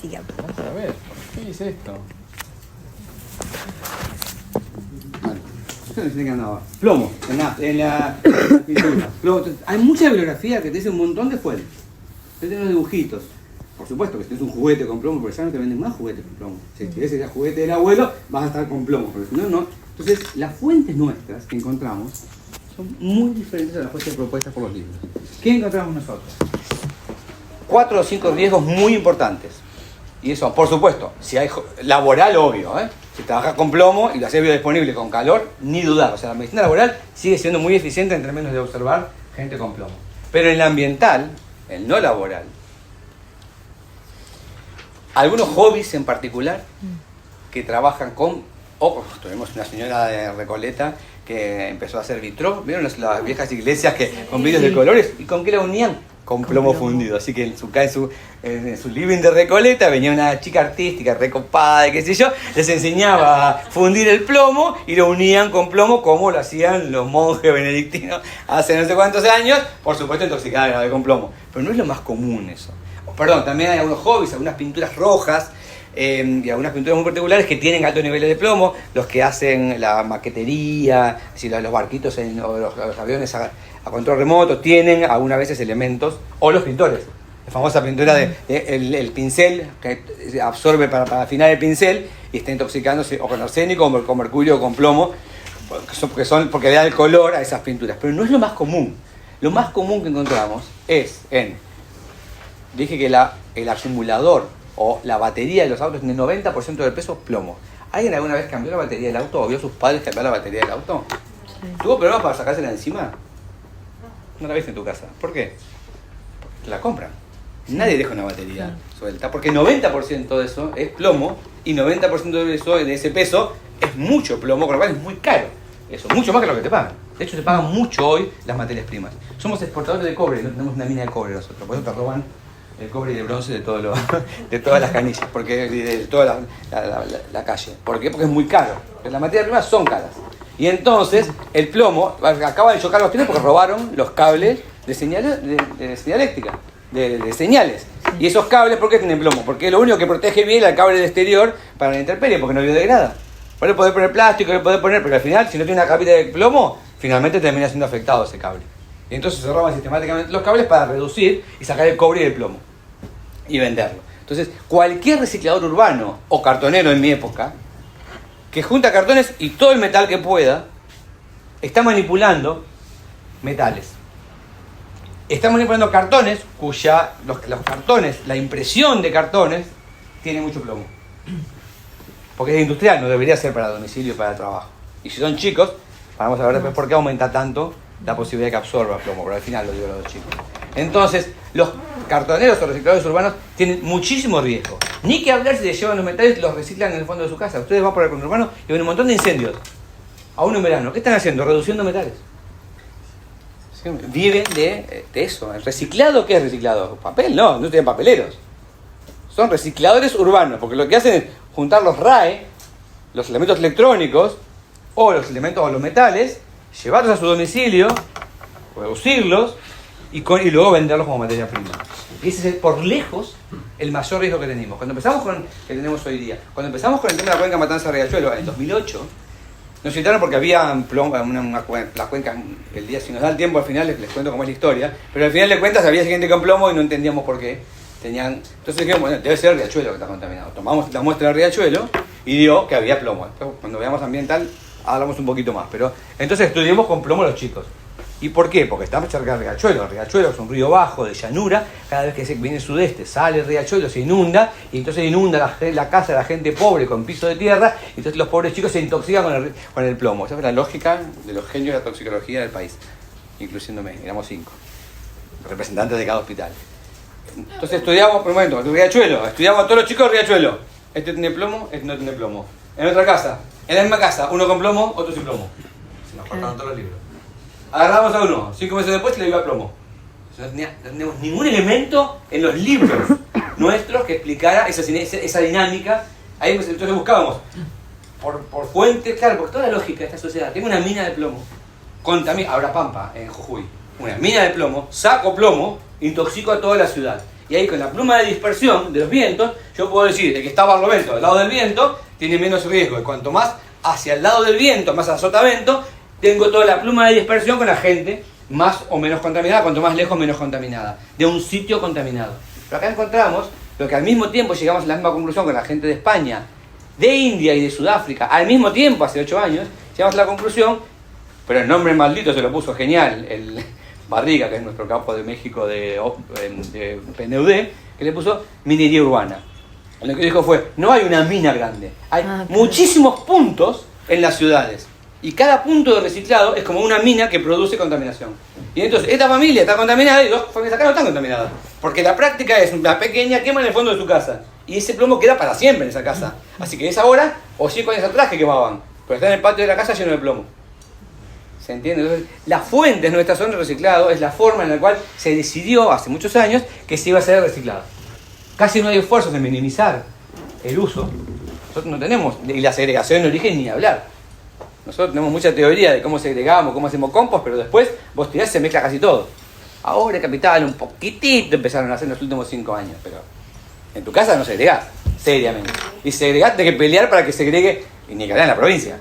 Sigamos. Vamos a ver, ¿qué dice esto? Bueno, yo no sé qué andaba. Plomo, en la pintura. Plomo. Hay mucha bibliografía que te dice un montón de fuentes. Te tienen unos dibujitos. Por supuesto que si tienes un juguete con plomo, porque ya no te venden más juguetes con plomo. Si querés ese juguete del abuelo, vas a estar con plomo, porque si no, no. Entonces, las fuentes nuestras que encontramos son muy diferentes a las fuentes propuestas por los libros. ¿Qué encontramos nosotros? 4 o 5 riesgos muy importantes. Y eso, por supuesto, si hay laboral, obvio, ¿eh? Si trabajas con plomo y lo haces biodisponible con calor, ni dudar. O sea, la medicina laboral sigue siendo muy eficiente en términos de observar gente con plomo. Pero en el ambiental, el no laboral, algunos hobbies en particular que trabajan con... tuvimos una señora de Recoleta que empezó a hacer vitró. ¿Vieron las viejas iglesias que con vidrios de colores? ¿Y con qué la unían? con plomo fundido. Así que en su living de Recoleta venía una chica artística, recopada, qué sé yo, les enseñaba a fundir el plomo y lo unían con plomo como lo hacían los monjes benedictinos hace no sé cuántos años, por supuesto intoxicados con plomo. Pero no es lo más común eso. Perdón, también hay algunos hobbies, algunas pinturas rojas, y algunas pinturas muy particulares que tienen altos niveles de plomo, los que hacen la maquetería, si los barquitos o los aviones a control remoto tienen algunas veces elementos, o los pintores, la famosa pintura el pincel que absorbe para afinar el pincel y está intoxicándose o con arsénico o con mercurio o con plomo, porque le da el color a esas pinturas. Pero no es lo más común. Lo más común que encontramos es dije que el acumulador o la batería de los autos tiene 90% del peso plomo. ¿Alguien alguna vez cambió la batería del auto o vio a sus padres cambiar la batería del auto? Sí. ¿Tuvo problemas para sacársela de encima? No la viste en tu casa. ¿Por qué? Porque la compran. Nadie deja una batería suelta, porque 90% de eso es plomo y 90% de eso, de ese peso, es mucho plomo, con lo cual es muy caro. Eso, mucho más que lo que te pagan. De hecho, se pagan mucho hoy las materias primas. Somos exportadores de cobre, no tenemos una mina de cobre nosotros, por eso te roban el cobre y el bronce de todas las canillas, porque de toda la calle. ¿Por qué? Porque es muy caro. Las materias primas son caras. Y entonces el plomo acaba de chocar los trenes porque robaron los cables de señal eléctrica, de señales. Y esos cables, ¿por qué tienen plomo? Porque lo único que protege bien es el cable del exterior para la intemperie, porque no biodegrada. Puede poner plástico, pero al final, si no tiene una capita de plomo, finalmente termina siendo afectado ese cable. Y entonces se roban sistemáticamente los cables para reducir y sacar el cobre y el plomo y venderlo. Entonces, cualquier reciclador urbano o cartonero en mi época que junta cartones y todo el metal que pueda, está manipulando metales. Está manipulando cartones los cartones, la impresión de cartones, tiene mucho plomo. Porque es industrial, no debería ser para domicilio y para trabajo. Y si son chicos, vamos a ver después por qué aumenta tanto la posibilidad de que absorba plomo, pero al final lo digo a los chicos. Entonces, los cartoneros o recicladores urbanos tienen muchísimo riesgo. Ni que hablar si les llevan los metales y los reciclan en el fondo de su casa. Ustedes van por el conurbano y ven un montón de incendios. Aún en verano. ¿Qué están haciendo? Reduciendo metales. ¿Sí? Viven de eso. ¿El reciclado qué es reciclado? Papel, no tienen papeleros. Son recicladores urbanos, porque lo que hacen es juntar los RAE, los elementos electrónicos, o los elementos o los metales, llevarlos a su domicilio, reducirlos y luego venderlos como materia prima. Y ese es por lejos el mayor riesgo que tenemos. Cuando empezamos que tenemos hoy día, cuando empezamos con el tema de la cuenca Matanza-Riachuelo en 2008, nos citaron porque había la cuenca, el día, si nos da el tiempo al final les cuento cómo es la historia, pero al final de cuentas había gente con plomo y no entendíamos por qué. Entonces dijimos, bueno, debe ser el riachuelo que está contaminado. Tomamos la muestra del riachuelo y dio que había plomo. Después, cuando veamos ambiental, hablamos un poquito más. Pero entonces estudiamos con plomo a los chicos. ¿Y por qué? Porque estamos cerca del riachuelo. El riachuelo es un río bajo, de llanura. Cada vez que viene el sudeste, sale el riachuelo, se inunda. Y entonces inunda la casa de la gente pobre con piso de tierra. Y entonces los pobres chicos se intoxican con el plomo. Esa es la lógica de los genios de la toxicología del país. Incluyéndome, éramos 5 representantes de cada hospital. Entonces estudiamos, por un momento, el riachuelo. Estudiamos a todos los chicos del riachuelo. Este tiene plomo, este no tiene plomo. En otra casa, en la misma casa, uno con plomo, otro sin plomo. Se nos cortaron todos los libros. Agarramos a uno, 5 meses después le iba plomo. No teníamos ningún elemento en los libros nuestros que explicara esa dinámica. Ahí entonces buscábamos por fuentes, claro, por toda la lógica de esta sociedad. Tengo una mina de plomo, Abra Pampa, en Jujuy. Una mina de plomo, saco plomo, intoxico a toda la ciudad. Y ahí con la pluma de dispersión de los vientos, yo puedo decir que está Barlovento del lado del viento, tiene menos riesgo. Y cuanto más hacia el lado del viento, más a sotavento, tengo toda la pluma de dispersión con la gente más o menos contaminada, cuanto más lejos, menos contaminada, de un sitio contaminado. Pero acá encontramos lo que al mismo tiempo llegamos a la misma conclusión con la gente de España, de India y de Sudáfrica, al mismo tiempo, hace 8 años, llegamos a la conclusión, pero el nombre maldito se lo puso genial, el Barriga, que es nuestro capo de México de PNUD, que le puso minería urbana. Lo que dijo fue, no hay una mina grande, hay muchísimos puntos en las ciudades. Y cada punto de reciclado es como una mina que produce contaminación. Y entonces, esta familia está contaminada y 2 familias acá no están contaminadas. Porque la práctica es una pequeña quema en el fondo de su casa. Y ese plomo queda para siempre en esa casa. Así que es ahora o 5 años atrás que quemaban. Pero está en el patio de la casa lleno de plomo. ¿Se entiende? Entonces, las fuentes nuestras son de reciclado, es la forma en la cual se decidió hace muchos años que se iba a hacer reciclado. Casi no hay esfuerzos en minimizar el uso. Nosotros no tenemos, y la segregación en origen ni hablar. Nosotros tenemos mucha teoría de cómo segregamos, cómo hacemos compost, pero después vos tirás y se mezcla casi todo. Ahora Capital un poquitito empezaron a hacer en los últimos 5 años, pero en tu casa no segregás, seriamente. Y segregás, tenés que pelear para que segregue, y ni que hablar en la provincia.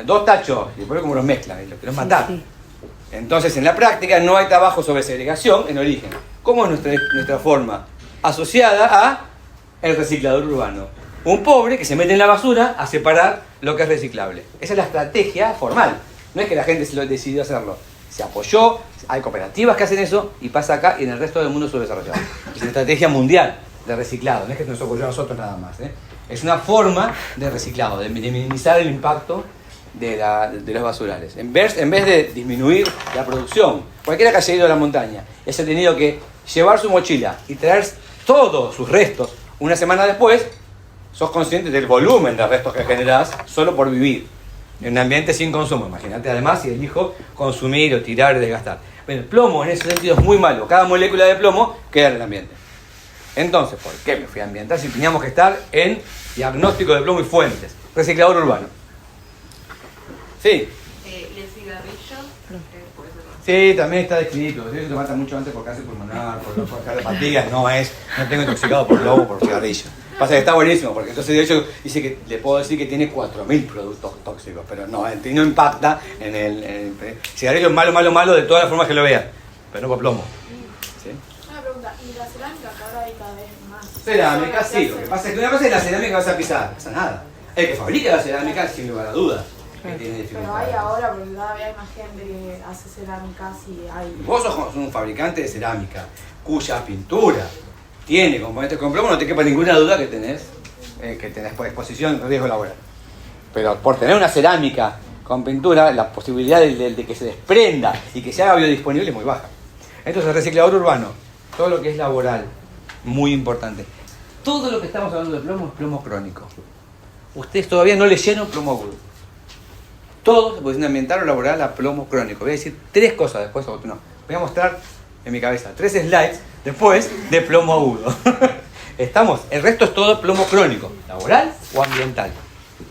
2 tachos, y después como los mezclan, y los querés matar. Sí. Entonces, en la práctica no hay trabajo sobre segregación en origen. ¿Cómo es nuestra forma? Asociada a el reciclador urbano. Un pobre que se mete en la basura a separar lo que es reciclable. Esa es la estrategia formal. No es que la gente se lo decidió hacerlo. Se apoyó, hay cooperativas que hacen eso y pasa acá y en el resto del mundo subdesarrollado. Es una estrategia mundial de reciclado. No es que nos ocurrió a nosotros nada más. Es una forma de reciclado, de minimizar el impacto de los basurales. En vez de disminuir la producción, cualquiera que haya ido a la montaña y haya tenido que llevar su mochila y traer todos sus restos una semana después, sos consciente del volumen de restos que generás solo por vivir en un ambiente sin consumo. Imagínate además si elijo consumir o tirar y desgastar. Bueno, el plomo en ese sentido es muy malo. Cada molécula de plomo queda en el ambiente. Entonces, ¿por qué me fui a ambientar si teníamos que estar en diagnóstico de plomo y fuentes? Reciclador urbano. Sí. ¿Y el cigarrillo? Puede ser. Sí, también está descrito. Eso te mata mucho antes por cáncer pulmonar, por cardiopatía. No tengo intoxicado por plomo, por cigarrillo. Pasa que está buenísimo, porque entonces de hecho dice que le puedo decir que tiene 4.000 productos tóxicos, pero no impacta en el cigarrillo es malo de todas las formas que lo vean, pero no por plomo. ¿Sí? Una pregunta, ¿y la cerámica que ahora hay cada vez más? Cerámica, sí, lo que pasa es que una cosa es la cerámica que vas a pisar, no pasa nada. El que fabrica la cerámica, sin lugar a dudas, que tiene Pero dificultades. hay ahora, porque cada vez hay más gente que hace cerámicas y hay... Vos sos un fabricante de cerámica cuya pintura tiene componentes con plomo, no te quepa ninguna duda que tenés por exposición riesgo laboral. Pero por tener una cerámica con pintura, la posibilidad de que se desprenda y que se haga biodisponible es muy baja. Entonces, reciclador urbano, todo lo que es laboral, muy importante. Todo lo que estamos hablando de plomo es plomo crónico. Ustedes todavía no leyeron plomo agudo. Todos se pueden ambientar o laboral a plomo crónico. Voy a decir 3 cosas después, o no. Voy a mostrar en mi cabeza 3 slides después de plomo agudo. ¿Estamos? El resto es todo plomo crónico, laboral o ambiental.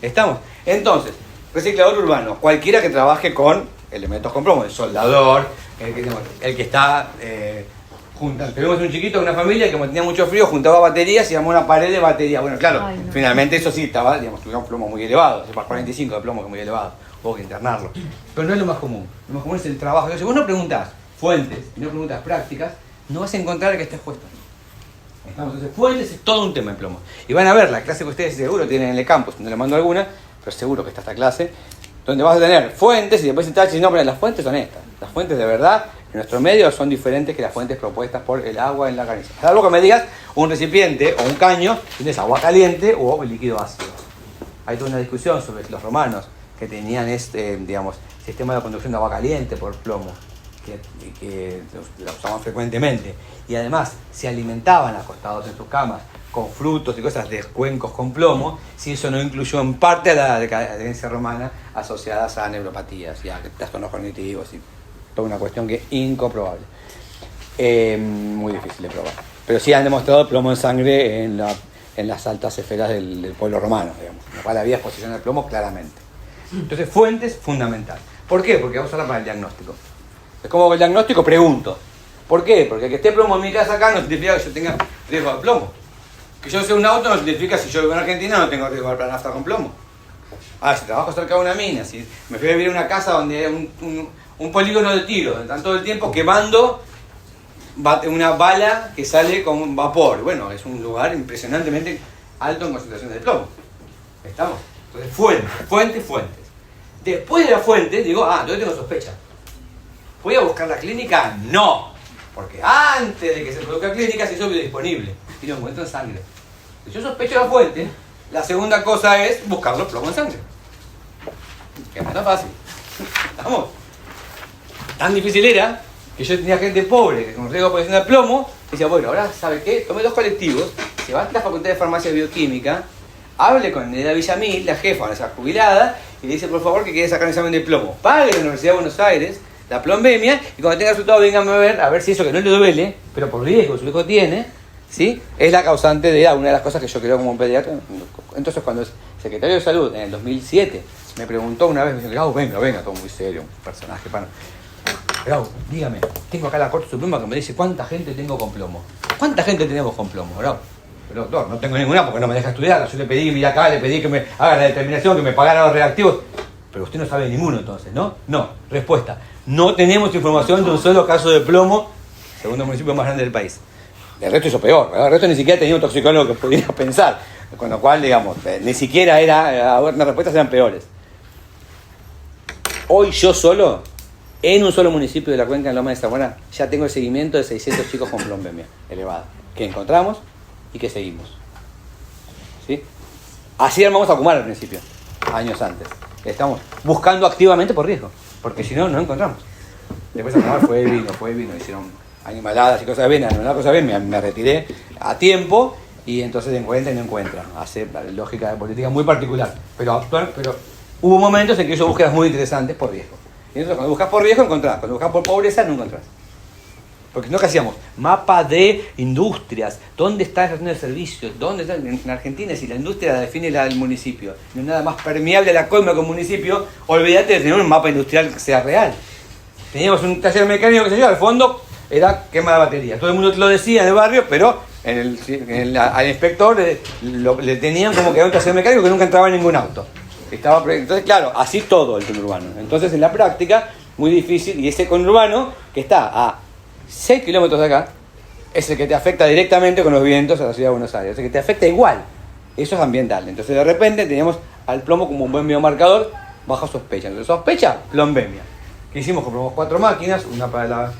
¿Estamos? Entonces, reciclador urbano, cualquiera que trabaje con elementos con plomo, el soldador, el que está juntando. Tenemos un chiquito de una familia que como tenía mucho frío juntaba baterías y armó una pared de baterías. Bueno, claro, Ay, no. finalmente eso sí estaba, tuvimos un plomo muy elevado, para 45 de plomo que es muy elevado, hubo que internarlo. Pero no es lo más común, lo más común es el trabajo. Entonces, si vos no preguntás fuentes y no preguntas prácticas, no vas a encontrar el que esté expuesto. Entonces, fuentes es todo un tema en plomo. Y van a ver la clase que ustedes seguro tienen en el campus, no les mando alguna, pero seguro que está esta clase, donde vas a tener fuentes y después si te no, pero las fuentes son estas. Las fuentes de verdad en nuestro medio son diferentes que las fuentes propuestas por el agua en la caniza. Salvo que me digas un recipiente o un caño, tienes agua caliente o líquido ácido. Hay toda una discusión sobre los romanos que tenían sistema de conducción de agua caliente por plomo, que lo usaban frecuentemente. Y además se alimentaban acostados en sus camas con frutos y cosas de cuencos con plomo, si eso no incluyó en parte a la decadencia romana asociadas a neuropatías y a trastornos cognitivos y toda una cuestión que es incomprobable. Muy difícil de probar. Pero sí han demostrado plomo en sangre en las altas esferas del pueblo romano, digamos, en la cual había exposición al plomo claramente. Entonces, fuentes fundamental. ¿Por qué? Porque vamos a hablar para el diagnóstico. Es como el diagnóstico pregunto. ¿Por qué? Porque que esté plomo en mi casa acá no significa que yo tenga riesgo de plomo. Que yo sea un auto no significa que si yo vivo en Argentina no tengo riesgo de la nafta con plomo. Si trabajo cerca de una mina, si me fui a vivir en una casa donde hay un polígono de tiro, donde están todo el tiempo quemando una bala que sale con vapor. Bueno, es un lugar impresionantemente alto en concentraciones de plomo. ¿Estamos? Entonces, fuentes. Después de la fuente, digo, yo tengo sospecha. ¿Voy a buscar la clínica? No. Porque antes de que se produzca clínica se hizo biodisponible y lo encuentro en sangre. Si yo sospecho la fuente, la segunda cosa es buscar los plomos en sangre. Que no está fácil. ¿Estamos? Tan difícil era que yo tenía gente pobre que con riesgo de posición de plomo decía, bueno, ahora ¿sabe qué? Tome 2 colectivos, se va a la Facultad de Farmacia y Bioquímica, hable con Neda Villamil, la jefa, ahora está jubilada, y le dice, por favor, que quiere sacar un examen de plomo. Pague la Universidad de Buenos Aires la plombemia y cuando tenga resultado véngame a ver si eso que no le duele, pero por riesgo que su hijo tiene, ¿sí? Es la causante de una de las cosas que yo creo como un pediatra. Entonces, cuando el secretario de Salud en el 2007 me preguntó una vez, me dijo, Gabo, venga, todo muy serio, un personaje, Gabo, dígame, tengo acá la Corte Suprema que me dice cuánta gente tengo con plomo. ¿Cuánta gente tenemos con plomo, Gabo? Pero doctor, no tengo ninguna porque no me deja estudiar. Yo le pedí, mira acá, le pedí que me haga la determinación, que me pagara los reactivos. Pero usted no sabe ninguno entonces, ¿no? No. Respuesta. No tenemos información de un solo caso de plomo, segundo municipio más grande del país. El resto hizo peor, ¿verdad? El resto ni siquiera tenía un toxicólogo que pudiera pensar. Con lo cual, digamos, ni siquiera las respuestas eran peores. Hoy yo solo, en un solo municipio de la cuenca en Loma de Zamora, ya tengo el seguimiento de 600 chicos con plombemia elevada. Que encontramos y que seguimos. ¿Sí? Así armamos a Kumar al principio, años antes. Estamos buscando activamente por riesgo, porque si no, no encontramos. Después Kumar fue vino, hicieron animaladas y cosas bien, me retiré a tiempo y entonces encuentran y no encuentran. Hace lógica de política muy particular, pero hubo momentos en que hizo búsquedas muy interesantes por riesgo. Y entonces cuando buscas por riesgo encontrás, cuando buscas por pobreza no encontrás. Porque no, ¿qué hacíamos? Mapa de industrias. ¿Dónde está la estación de servicio? ¿Dónde está? En Argentina, si la industria la define el municipio, no es nada más permeable la coima que un municipio, olvídate de tener un mapa industrial que sea real. Teníamos un taller mecánico que se al fondo era quema de batería. Todo el mundo lo decía en el barrio, pero al inspector le tenían como que era un taller mecánico que nunca entraba en ningún auto. Entonces, claro, así todo el conurbano. Entonces, en la práctica, muy difícil, y ese conurbano que está a 6 kilómetros de acá, es el que te afecta directamente con los vientos a la ciudad de Buenos Aires, es el que te afecta igual. Eso es ambiental. Entonces de repente teníamos al plomo como un buen biomarcador bajo sospecha. Entonces sospecha, plombemia. ¿Qué hicimos? Compramos 4 máquinas, uno para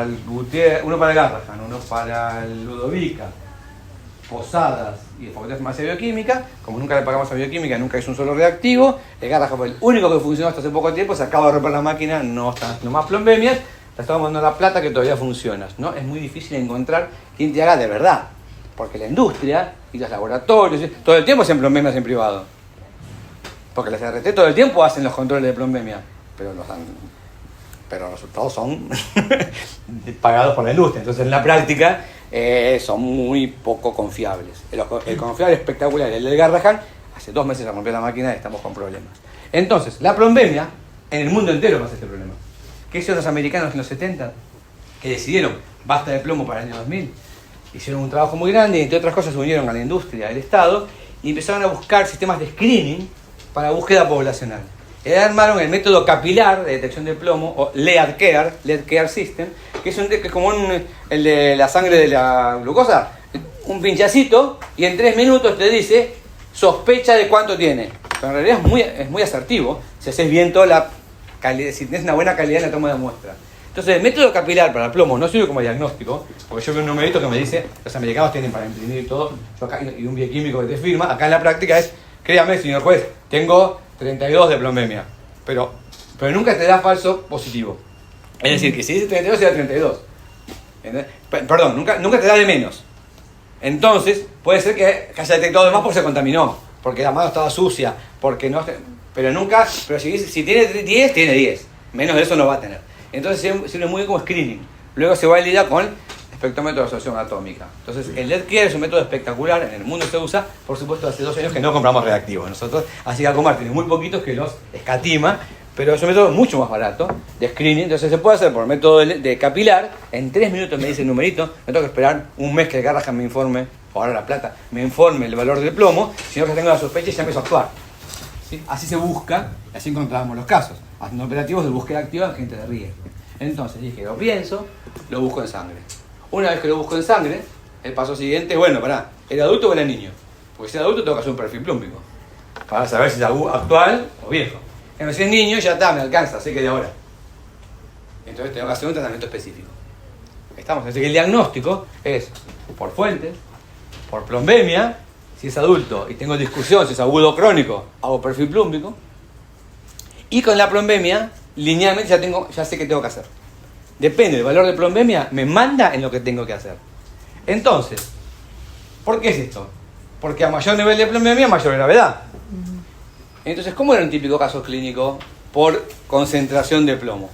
el Gutiérrez, uno para el Garrahan, uno para el Ludovica, Posadas y el Facultad de Farmacia Bioquímica. Como nunca le pagamos a Bioquímica, nunca hizo un solo reactivo. El Garrahan fue el único que funcionó hasta hace poco tiempo, se acaba de romper la máquina, no están haciendo más plombemias. Te estamos dando la plata que todavía funciona, ¿no? Es muy difícil encontrar quien te haga de verdad, porque la industria y los laboratorios todo el tiempo hacen plombemias en privado, porque las CRT todo el tiempo hacen los controles de plombemia, pero los resultados son pagados por la industria. Entonces en la práctica son muy poco confiables. El confiable espectacular, el del Garrahan, hace 2 meses se rompió la máquina y estamos con problemas. Entonces la plombemia en el mundo entero pasa este problema. ¿Qué hicieron los americanos en los 70? Que decidieron, basta de plomo para el año 2000. Hicieron un trabajo muy grande y entre otras cosas se unieron a la industria, al Estado, y empezaron a buscar sistemas de screening para búsqueda poblacional. Armaron el método capilar de detección de plomo, o Lead Care System, que es como el de la sangre de la glucosa, un pinchacito, y en 3 minutos te dice sospecha de cuánto tiene. Pero en realidad es muy asertivo si haces bien toda la calidad, si tienes una buena calidad en la toma de muestra. Entonces el método capilar para el plomo no sirve como diagnóstico, porque yo veo un numerito que me dice, los americanos tienen para imprimir todo, yo acá, y un bioquímico que te firma. Acá en la práctica es, créame señor juez, tengo 32 de plombemia, pero nunca te da falso positivo. Es decir, que si dice 32 será 32. Perdón, nunca te da de menos. Entonces puede ser que haya detectado de más porque se contaminó, porque la mano estaba sucia, porque no... Pero si tiene 10, tiene 10. Menos de eso no va a tener. Entonces sirve muy bien como screening. Luego se valida con espectrómetro de absorción atómica. Entonces el Lead Care es un método espectacular, en el mundo se usa, por supuesto hace 2 años que no compramos reactivos nosotros, así que Acomar tiene muy poquitos que los escatima, pero es un método mucho más barato de screening. Entonces se puede hacer por método de capilar, en 3 minutos me dice el numerito, no tengo que esperar un mes que el Garrahan me informe, o ahora La Plata, me informe el valor del plomo, sino que tengo la sospecha y ya empiezo a actuar. ¿Sí? Así se busca, así encontramos los casos, haciendo operativos de búsqueda activa de gente de riesgo. Entonces dije, lo pienso, lo busco en sangre. Una vez que lo busco en sangre, el paso siguiente es, bueno, ¿era adulto o era niño? Porque si es adulto tengo que hacer un perfil plúmbico, para saber si es actual o viejo. Si es niño, ya está, me alcanza, sé que de ahora. Entonces tengo que hacer un tratamiento específico. Estamos, así que el diagnóstico es por fuentes, por plombemia. Si es adulto y tengo discusión si es agudo o crónico, hago perfil plúmbico. Y con la plombemia, linealmente ya sé qué tengo que hacer. Depende del valor de plombemia, me manda en lo que tengo que hacer. Entonces, ¿por qué es esto? Porque a mayor nivel de plombemia, mayor gravedad. Entonces, ¿cómo era un típico caso clínico por concentración de plomo?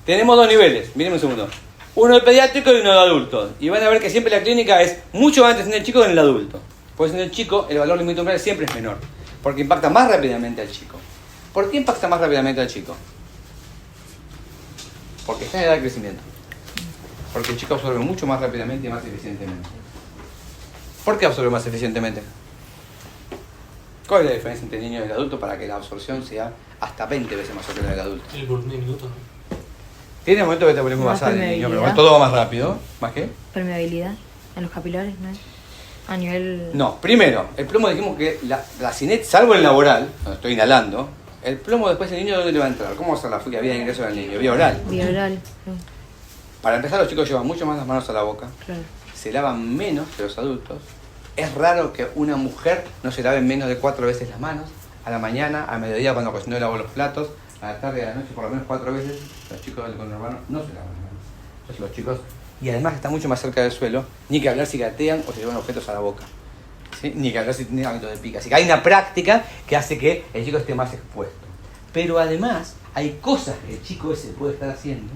Tenemos dos niveles, miren un segundo. Uno de pediátrico y uno de adulto. Y van a ver que siempre la clínica es mucho antes en el chico que en el adulto. Pues en el chico el valor límite umbral siempre es menor, porque impacta más rápidamente al chico. ¿Por qué impacta más rápidamente al chico? Porque está en edad de crecimiento. Porque el chico absorbe mucho más rápidamente y más eficientemente. ¿Por qué absorbe más eficientemente? ¿Cuál es la diferencia entre el niño y el adulto para que la absorción sea hasta 20 veces mayor que la del adulto? El volumen de minutos, ¿no? Tiene momentos que te volvemos Más basal el niño, pero permeabilidad. todo va más rápido. ¿Más qué? Permeabilidad en los capilares, ¿no? A nivel... No, primero, el plomo dijimos que la cinet, salvo el laboral, donde estoy inhalando, el plomo después el niño ¿dónde le va a entrar? ¿Cómo va a ser la vía de ingreso del niño? Vía oral. Vía oral. Para empezar, los chicos llevan mucho más las manos a la boca, Claro. se lavan menos que los adultos. Es raro que una mujer no se lave menos de 4 veces las manos, a la mañana, a mediodía cuando cocinó y lavó los platos, a la tarde y a la noche por lo menos 4 veces. Los chicos del conurbano no se lavan las manos. Entonces los chicos, y además están mucho más cerca del suelo, ni que hablar si gatean o se llevan objetos a la boca. ¿Sí? Ni que hablar si tienen hábitos de pica. Así que hay una práctica que hace que el chico esté más expuesto. Pero además hay cosas que el chico ese puede estar haciendo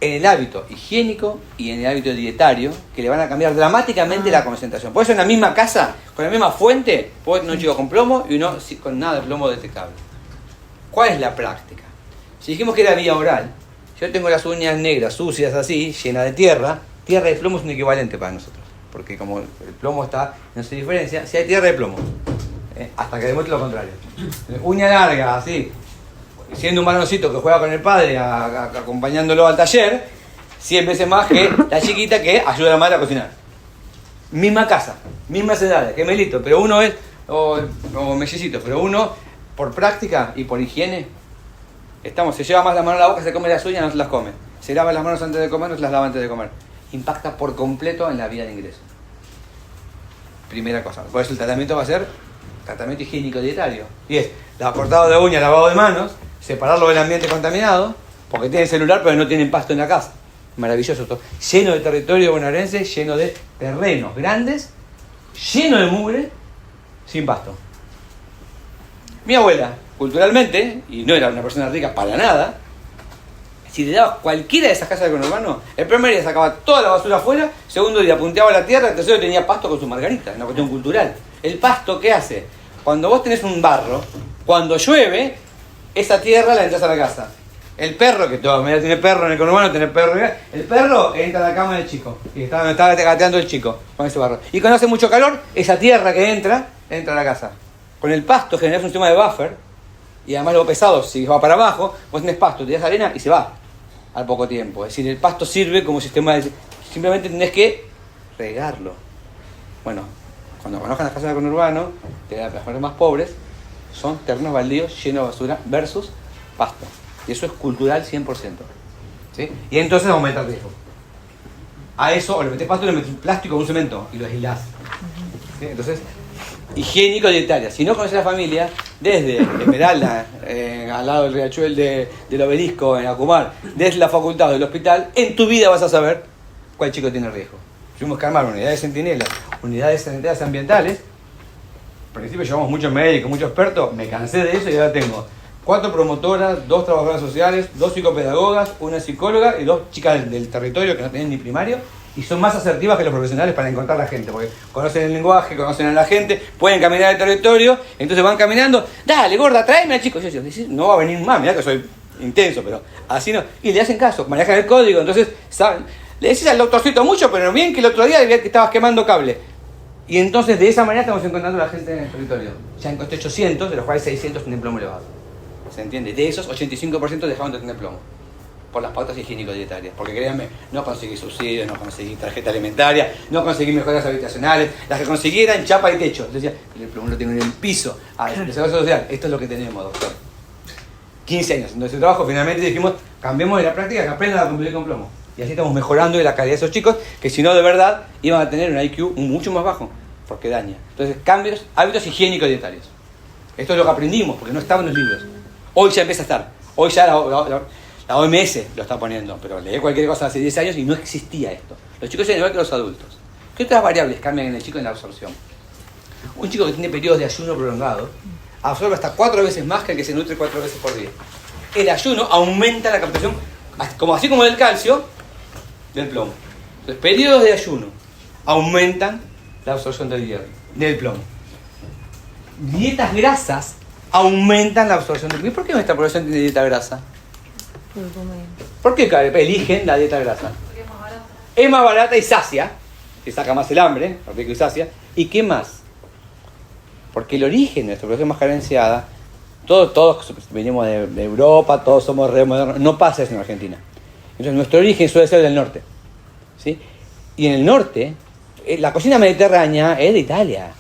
en el hábito higiénico y en el hábito dietario que le van a cambiar dramáticamente la concentración. Por eso en la misma casa, con la misma fuente, puede tener un chico con plomo y uno con nada de plomo detectable. ¿Cuál es la práctica? Si dijimos que era vía oral, yo tengo las uñas negras, sucias así, llenas de tierra y plomo es un equivalente para nosotros. Porque como el plomo está, no se diferencia, si hay tierra de plomo, hasta que demuestre lo contrario. Uña larga, así, siendo un varoncito que juega con el padre, acompañándolo al taller, 100 veces más que la chiquita que ayuda a la madre a cocinar. Misma casa, mismas edades, gemelito, pero uno es, o mellecito, pero uno, por práctica y por higiene, se lleva más la mano a la boca, se come las uñas, no se las come. Se lava las manos antes de comer, no se las lava antes de comer. Impacta por completo en la vía de ingreso. Primera cosa. Por eso el tratamiento va a ser tratamiento higiénico dietario. Y es cortado de uña, lavado de manos, separarlo del ambiente contaminado, porque tienen celular pero no tienen pasto en la casa. Maravilloso esto. Lleno de territorio bonaerense, lleno de terrenos grandes, lleno de mugre, sin pasto. Mi abuela, culturalmente, y no era una persona rica para nada, si le dabas cualquiera de esas casas de conurbano, el primer día sacaba toda la basura afuera, segundo día punteaba la tierra, el tercero tenía pasto con su margarita, una cuestión cultural. El pasto, ¿qué hace? Cuando vos tenés un barro, cuando llueve, esa tierra la entras a la casa. El perro, que todavía tiene perro en el conurbano, tiene perro, el perro entra a la cama del chico, y estaba gateando el chico con ese barro. Y cuando hace mucho calor, esa tierra que entra a la casa. Con el pasto generás un sistema de buffer, y además lo pesado, si va para abajo, vos tenés pasto, tirás arena y se va al poco tiempo. Es decir, el pasto sirve como sistema de... Simplemente tenés que regarlo. Bueno, cuando conozcan las casas de conurbano, de las personas más pobres, son terrenos baldíos llenos de basura versus pasto. Y eso es cultural 100%. ¿Sí? Y entonces aumenta el riesgo. A eso, o le metés pasto, le metés plástico o un cemento y lo aislás. ¿Sí? Entonces, higiénico dietaria. Si no conoces la familia, desde Esmeralda, al lado del riachuelo del obelisco, en Acumar, desde la facultad o del hospital, en tu vida vas a saber cuál chico tiene riesgo. Tuvimos que armar unidades centinelas, unidades sanitarias ambientales. Al principio llevamos muchos médicos, muchos expertos, me cansé de eso y ahora tengo 4 promotoras, 2 trabajadoras sociales, 2 psicopedagogas, una psicóloga y 2 chicas del territorio que no tienen ni primario. Y son más asertivas que los profesionales para encontrar a la gente, porque conocen el lenguaje, conocen a la gente, pueden caminar el territorio, entonces van caminando, dale gorda, tráeme al chico. Yo no va a venir más, mirá que soy intenso, pero así no. Y le hacen caso, manejan el código, entonces saben. Le decís al doctorcito mucho, pero bien que el otro día que estabas quemando cable. Y entonces de esa manera estamos encontrando a la gente en el territorio. Ya encontré 800, de los cuales 600 tienen plomo elevado. ¿Se entiende? De esos, 85% dejaron de tener plomo. Por las pautas higiénico-dietarias. Porque créanme, no conseguí subsidios, no conseguí tarjeta alimentaria, no conseguí mejoras habitacionales. Las que conseguí eran chapa y techo. Decía, el plomo lo tengo en el piso. El servicio social, esto es lo que tenemos, doctor. 15 años. Entonces, el trabajo finalmente dijimos, cambiemos de la práctica, que aprendan a convivir con plomo. Y así estamos mejorando la calidad de esos chicos, que si no, de verdad, iban a tener un IQ mucho más bajo, porque daña. Entonces, cambios, hábitos higiénico-dietarios. Esto es lo que aprendimos, porque no estaba en los libros. Hoy ya empieza a estar. Hoy ya la OMS lo está poniendo, pero leí cualquier cosa hace 10 años y no existía esto. Los chicos son igual que los adultos. ¿Qué otras variables cambian en el chico en la absorción? Un chico que tiene periodos de ayuno prolongado absorbe hasta 4 veces más que el que se nutre 4 veces por día. El ayuno aumenta la captación, así como del calcio, del plomo. Los periodos de ayuno aumentan la absorción del hierro, del plomo. Dietas grasas aumentan la absorción del plomo. ¿Por qué nuestra población tiene dieta grasa? ¿Por qué eligen la dieta grasa? Es más barata y sacia, se saca más el hambre, rico y sacia. ¿Y qué más? Porque el origen de nuestra población más carenciada, todos venimos de Europa, todos somos re modernos, no pasa eso en Argentina. Entonces nuestro origen suele ser del norte, ¿sí? Y en el norte, la cocina mediterránea es de Italia.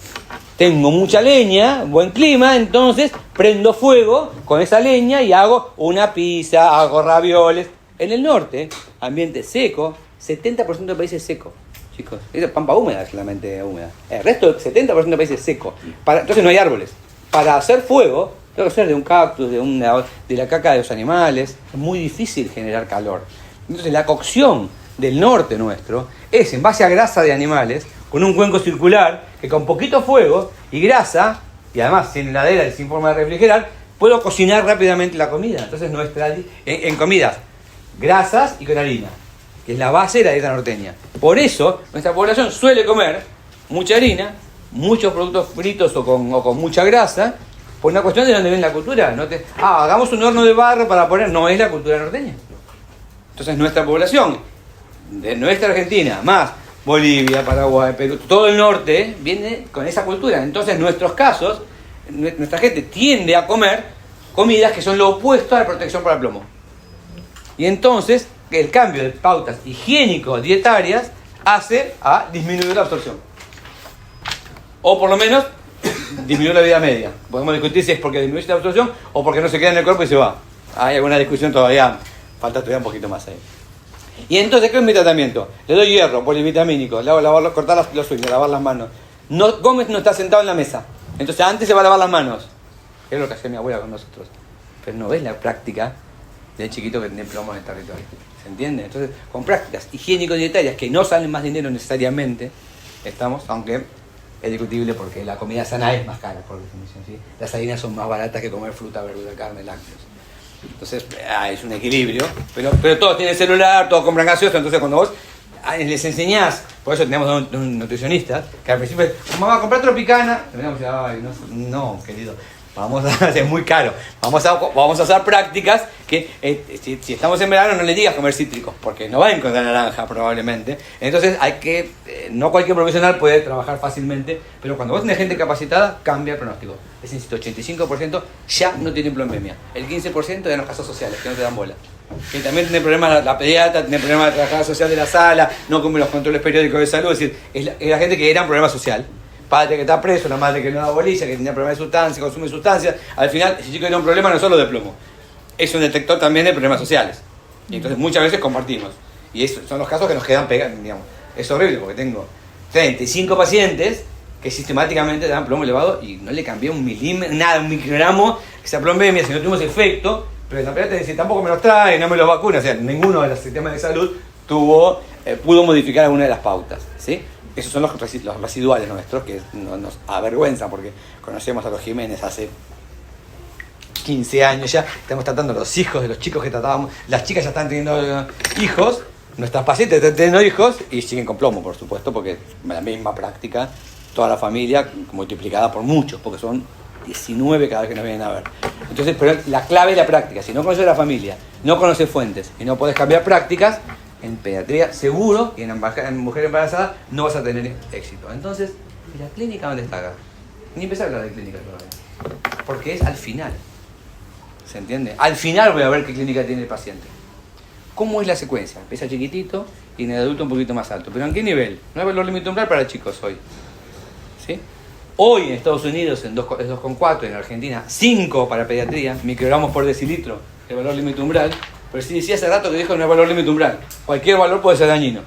Tengo mucha leña, buen clima, entonces prendo fuego con esa leña y hago una pizza, hago ravioles. En el norte, ambiente seco, 70% del país es seco, chicos. Es pampa húmeda, solamente húmeda. El resto, 70% del país es seco. Entonces no hay árboles. Para hacer fuego, tengo que hacer de un cactus, de la caca de los animales. Es muy difícil generar calor. Entonces la cocción del norte nuestro es en base a grasa de animales, con un cuenco circular, que con poquito fuego y grasa, y además sin heladera y sin forma de refrigerar, puedo cocinar rápidamente la comida. Entonces en comidas grasas y con harina, que es la base de la dieta norteña. Por eso nuestra población suele comer mucha harina, muchos productos fritos o con mucha grasa, por una cuestión de dónde viene la cultura. Hagamos un horno de barro para poner, no es la cultura norteña. Entonces nuestra población, de nuestra Argentina, más Bolivia, Paraguay, Perú, todo el norte, viene con esa cultura. Entonces en nuestros casos, nuestra gente tiende a comer comidas que son lo opuesto a la protección para el plomo. Y entonces el cambio de pautas higiénico-dietarias hace a disminuir la absorción. O por lo menos disminuir la vida media. Podemos discutir si es porque disminuye la absorción o porque no se queda en el cuerpo y se va. Hay alguna discusión todavía, falta todavía un poquito más ahí. Y entonces, ¿qué es mi tratamiento? Le doy hierro, polivitamínico, le hago cortar los uñas, lavar las manos. Gómez no está sentado en la mesa. Entonces antes se va a lavar las manos. Es lo que hacía mi abuela con nosotros. Pero no ves la práctica del chiquito que tiene plomo en el territorio. ¿Se entiende? Entonces, con prácticas higiénico-dietarias que no salen más dinero necesariamente, aunque es discutible porque la comida sana es más cara, por definición, ¿sí? Las harinas son más baratas que comer fruta, verdura, carne, lácteos. Entonces, es un equilibrio, pero todos tienen celular, todos compran gaseosa, entonces cuando vos les enseñás, por eso tenemos un nutricionista, que al principio, mamá, comprar Tropicana, terminamos y ay, no, querido, es muy caro, vamos a hacer prácticas que, si estamos en verano, no le digas comer cítricos, porque no va a encontrar naranja probablemente, entonces no cualquier profesional puede trabajar fácilmente, pero cuando vos tenés gente capacitada, cambia el pronóstico. Es insisto, 85% ya no tienen plombemia, el 15% de los casos sociales, que no te dan bola. Que también tiene problemas la pediatra, tiene problemas de trabajadora social de la sala, no cumple los controles periódicos de salud, es decir, es la gente que era un problema social. Padre que está preso, la madre que no da bolilla, que tenía problemas de sustancias, consume sustancias. Al final, ese chico tiene un problema no solo de plomo, es un detector también de problemas sociales. Y entonces muchas veces compartimos. Y esos son los casos que nos quedan pegados, digamos. Es horrible porque tengo 35 pacientes que sistemáticamente dan plomo elevado y no le cambié un milímetro, nada, un microgramo, que esa plombemia, si no tuvimos efecto, pero la pediatra dice, tampoco me los trae, no me los vacuna. O sea, ninguno de los sistemas de salud pudo modificar alguna de las pautas, ¿sí? Esos son los residuales nuestros, que nos avergüenzan porque conocemos a los Jiménez hace 15 años ya, estamos tratando a los hijos de los chicos que tratábamos, las chicas ya están teniendo hijos, nuestras pacientes están teniendo hijos y siguen con plomo, por supuesto, porque es la misma práctica, toda la familia multiplicada por muchos, porque son 19 cada vez que nos vienen a ver. Entonces, pero la clave es la práctica. Si no conoces la familia, no conoces fuentes y no podés cambiar prácticas, en pediatría seguro y en mujer embarazada no vas a tener éxito. Entonces, ¿y la clínica dónde está acá? Ni empezar a hablar de clínica todavía. Porque es al final. ¿Se entiende? Al final voy a ver qué clínica tiene el paciente. ¿Cómo es la secuencia? Empieza chiquitito y en el adulto un poquito más alto. ¿Pero en qué nivel? No hay valor límite umbral para chicos hoy. ¿Sí? Hoy en Estados Unidos es 2,4, en Argentina 5 para pediatría, microgramos por decilitro, el valor límite umbral. Pero sí decía hace rato que dijo que no hay valor límite umbral. Cualquier valor puede ser dañino.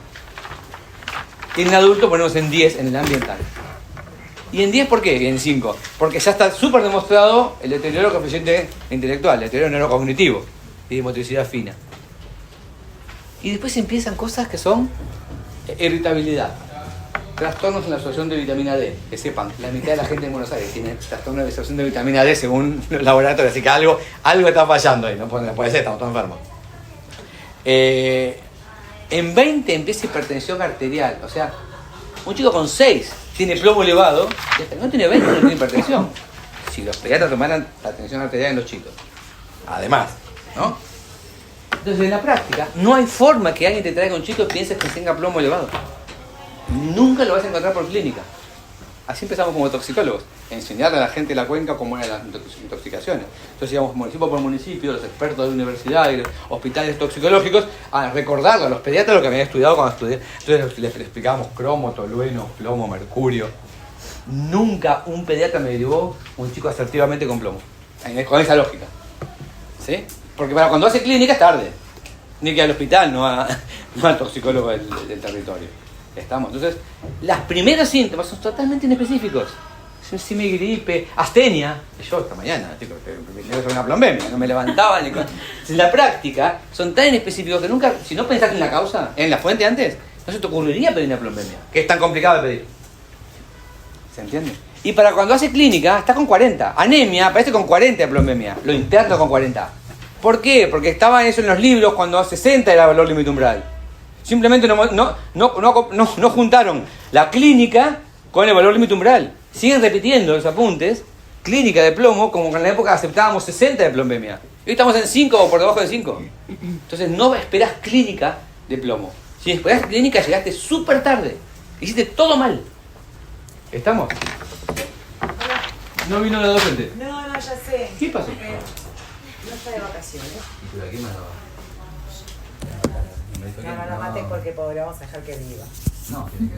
Y en adulto ponemos en 10 en el ambiental. ¿Y en 10 por qué? Y en 5. Porque ya está súper demostrado el deterioro coeficiente intelectual, el deterioro neurocognitivo y de motricidad fina. Y después empiezan cosas que son irritabilidad, trastornos en la absorción de vitamina D. Que sepan, la mitad de la gente en Buenos Aires tiene trastornos de absorción de vitamina D según los laboratorios. Así que algo está fallando ahí. No puede ser, estamos todos enfermos. En 20 empieza hipertensión arterial. O sea, un chico con 6 tiene plomo elevado. Y hasta que no tiene 20 no tiene hipertensión. Si los pediatras tomaran la tensión arterial en los chicos. Además, ¿no? Entonces, en la práctica, no hay forma que alguien te traiga un chico y pienses que tenga plomo elevado. Nunca lo vas a encontrar por clínica. Así empezamos como toxicólogos, enseñarle a la gente de la cuenca cómo eran las intoxicaciones. Entonces íbamos municipio por municipio, los expertos de universidad y los hospitales toxicológicos, a recordarle a los pediatras lo que habían estudiado cuando estudié. Entonces les explicábamos cromo, tolueno, plomo, mercurio. Nunca un pediatra me derivó un chico asertivamente con plomo, con esa lógica. ¿Sí? Porque para cuando hace clínica es tarde. Ni que al hospital, no al toxicólogo del territorio. Estamos. Entonces, las primeros síntomas son totalmente inespecíficos. Si me gripe, astenia. Yo esta mañana, chicos, tengo una plombemia, no me levantaba ni con... En la práctica son tan inespecíficos que nunca, si no pensaste en la causa, en la fuente antes, no se te ocurriría pedir una plombemia, que es tan complicado de pedir. ¿Se entiende? Y para cuando hace clínica, está con 40. Anemia, aparece con 40 de plombemia. Lo interno con 40. ¿Por qué? Porque estaba eso en los libros cuando 60 era valor límite umbral. Simplemente no juntaron la clínica con el valor límite umbral. Siguen repitiendo los apuntes, clínica de plomo, como que en la época aceptábamos 60 de plombemia. Hoy estamos en 5 o por debajo de 5. Entonces no esperás clínica de plomo. Si esperás clínica llegaste súper tarde. Hiciste todo mal. ¿Estamos? No vino la docente. No, ya sé. ¿Qué pasó? No está de vacaciones. ¿Pero a quién más No la maten porque pobre, vamos a dejar que viva. No, tiene que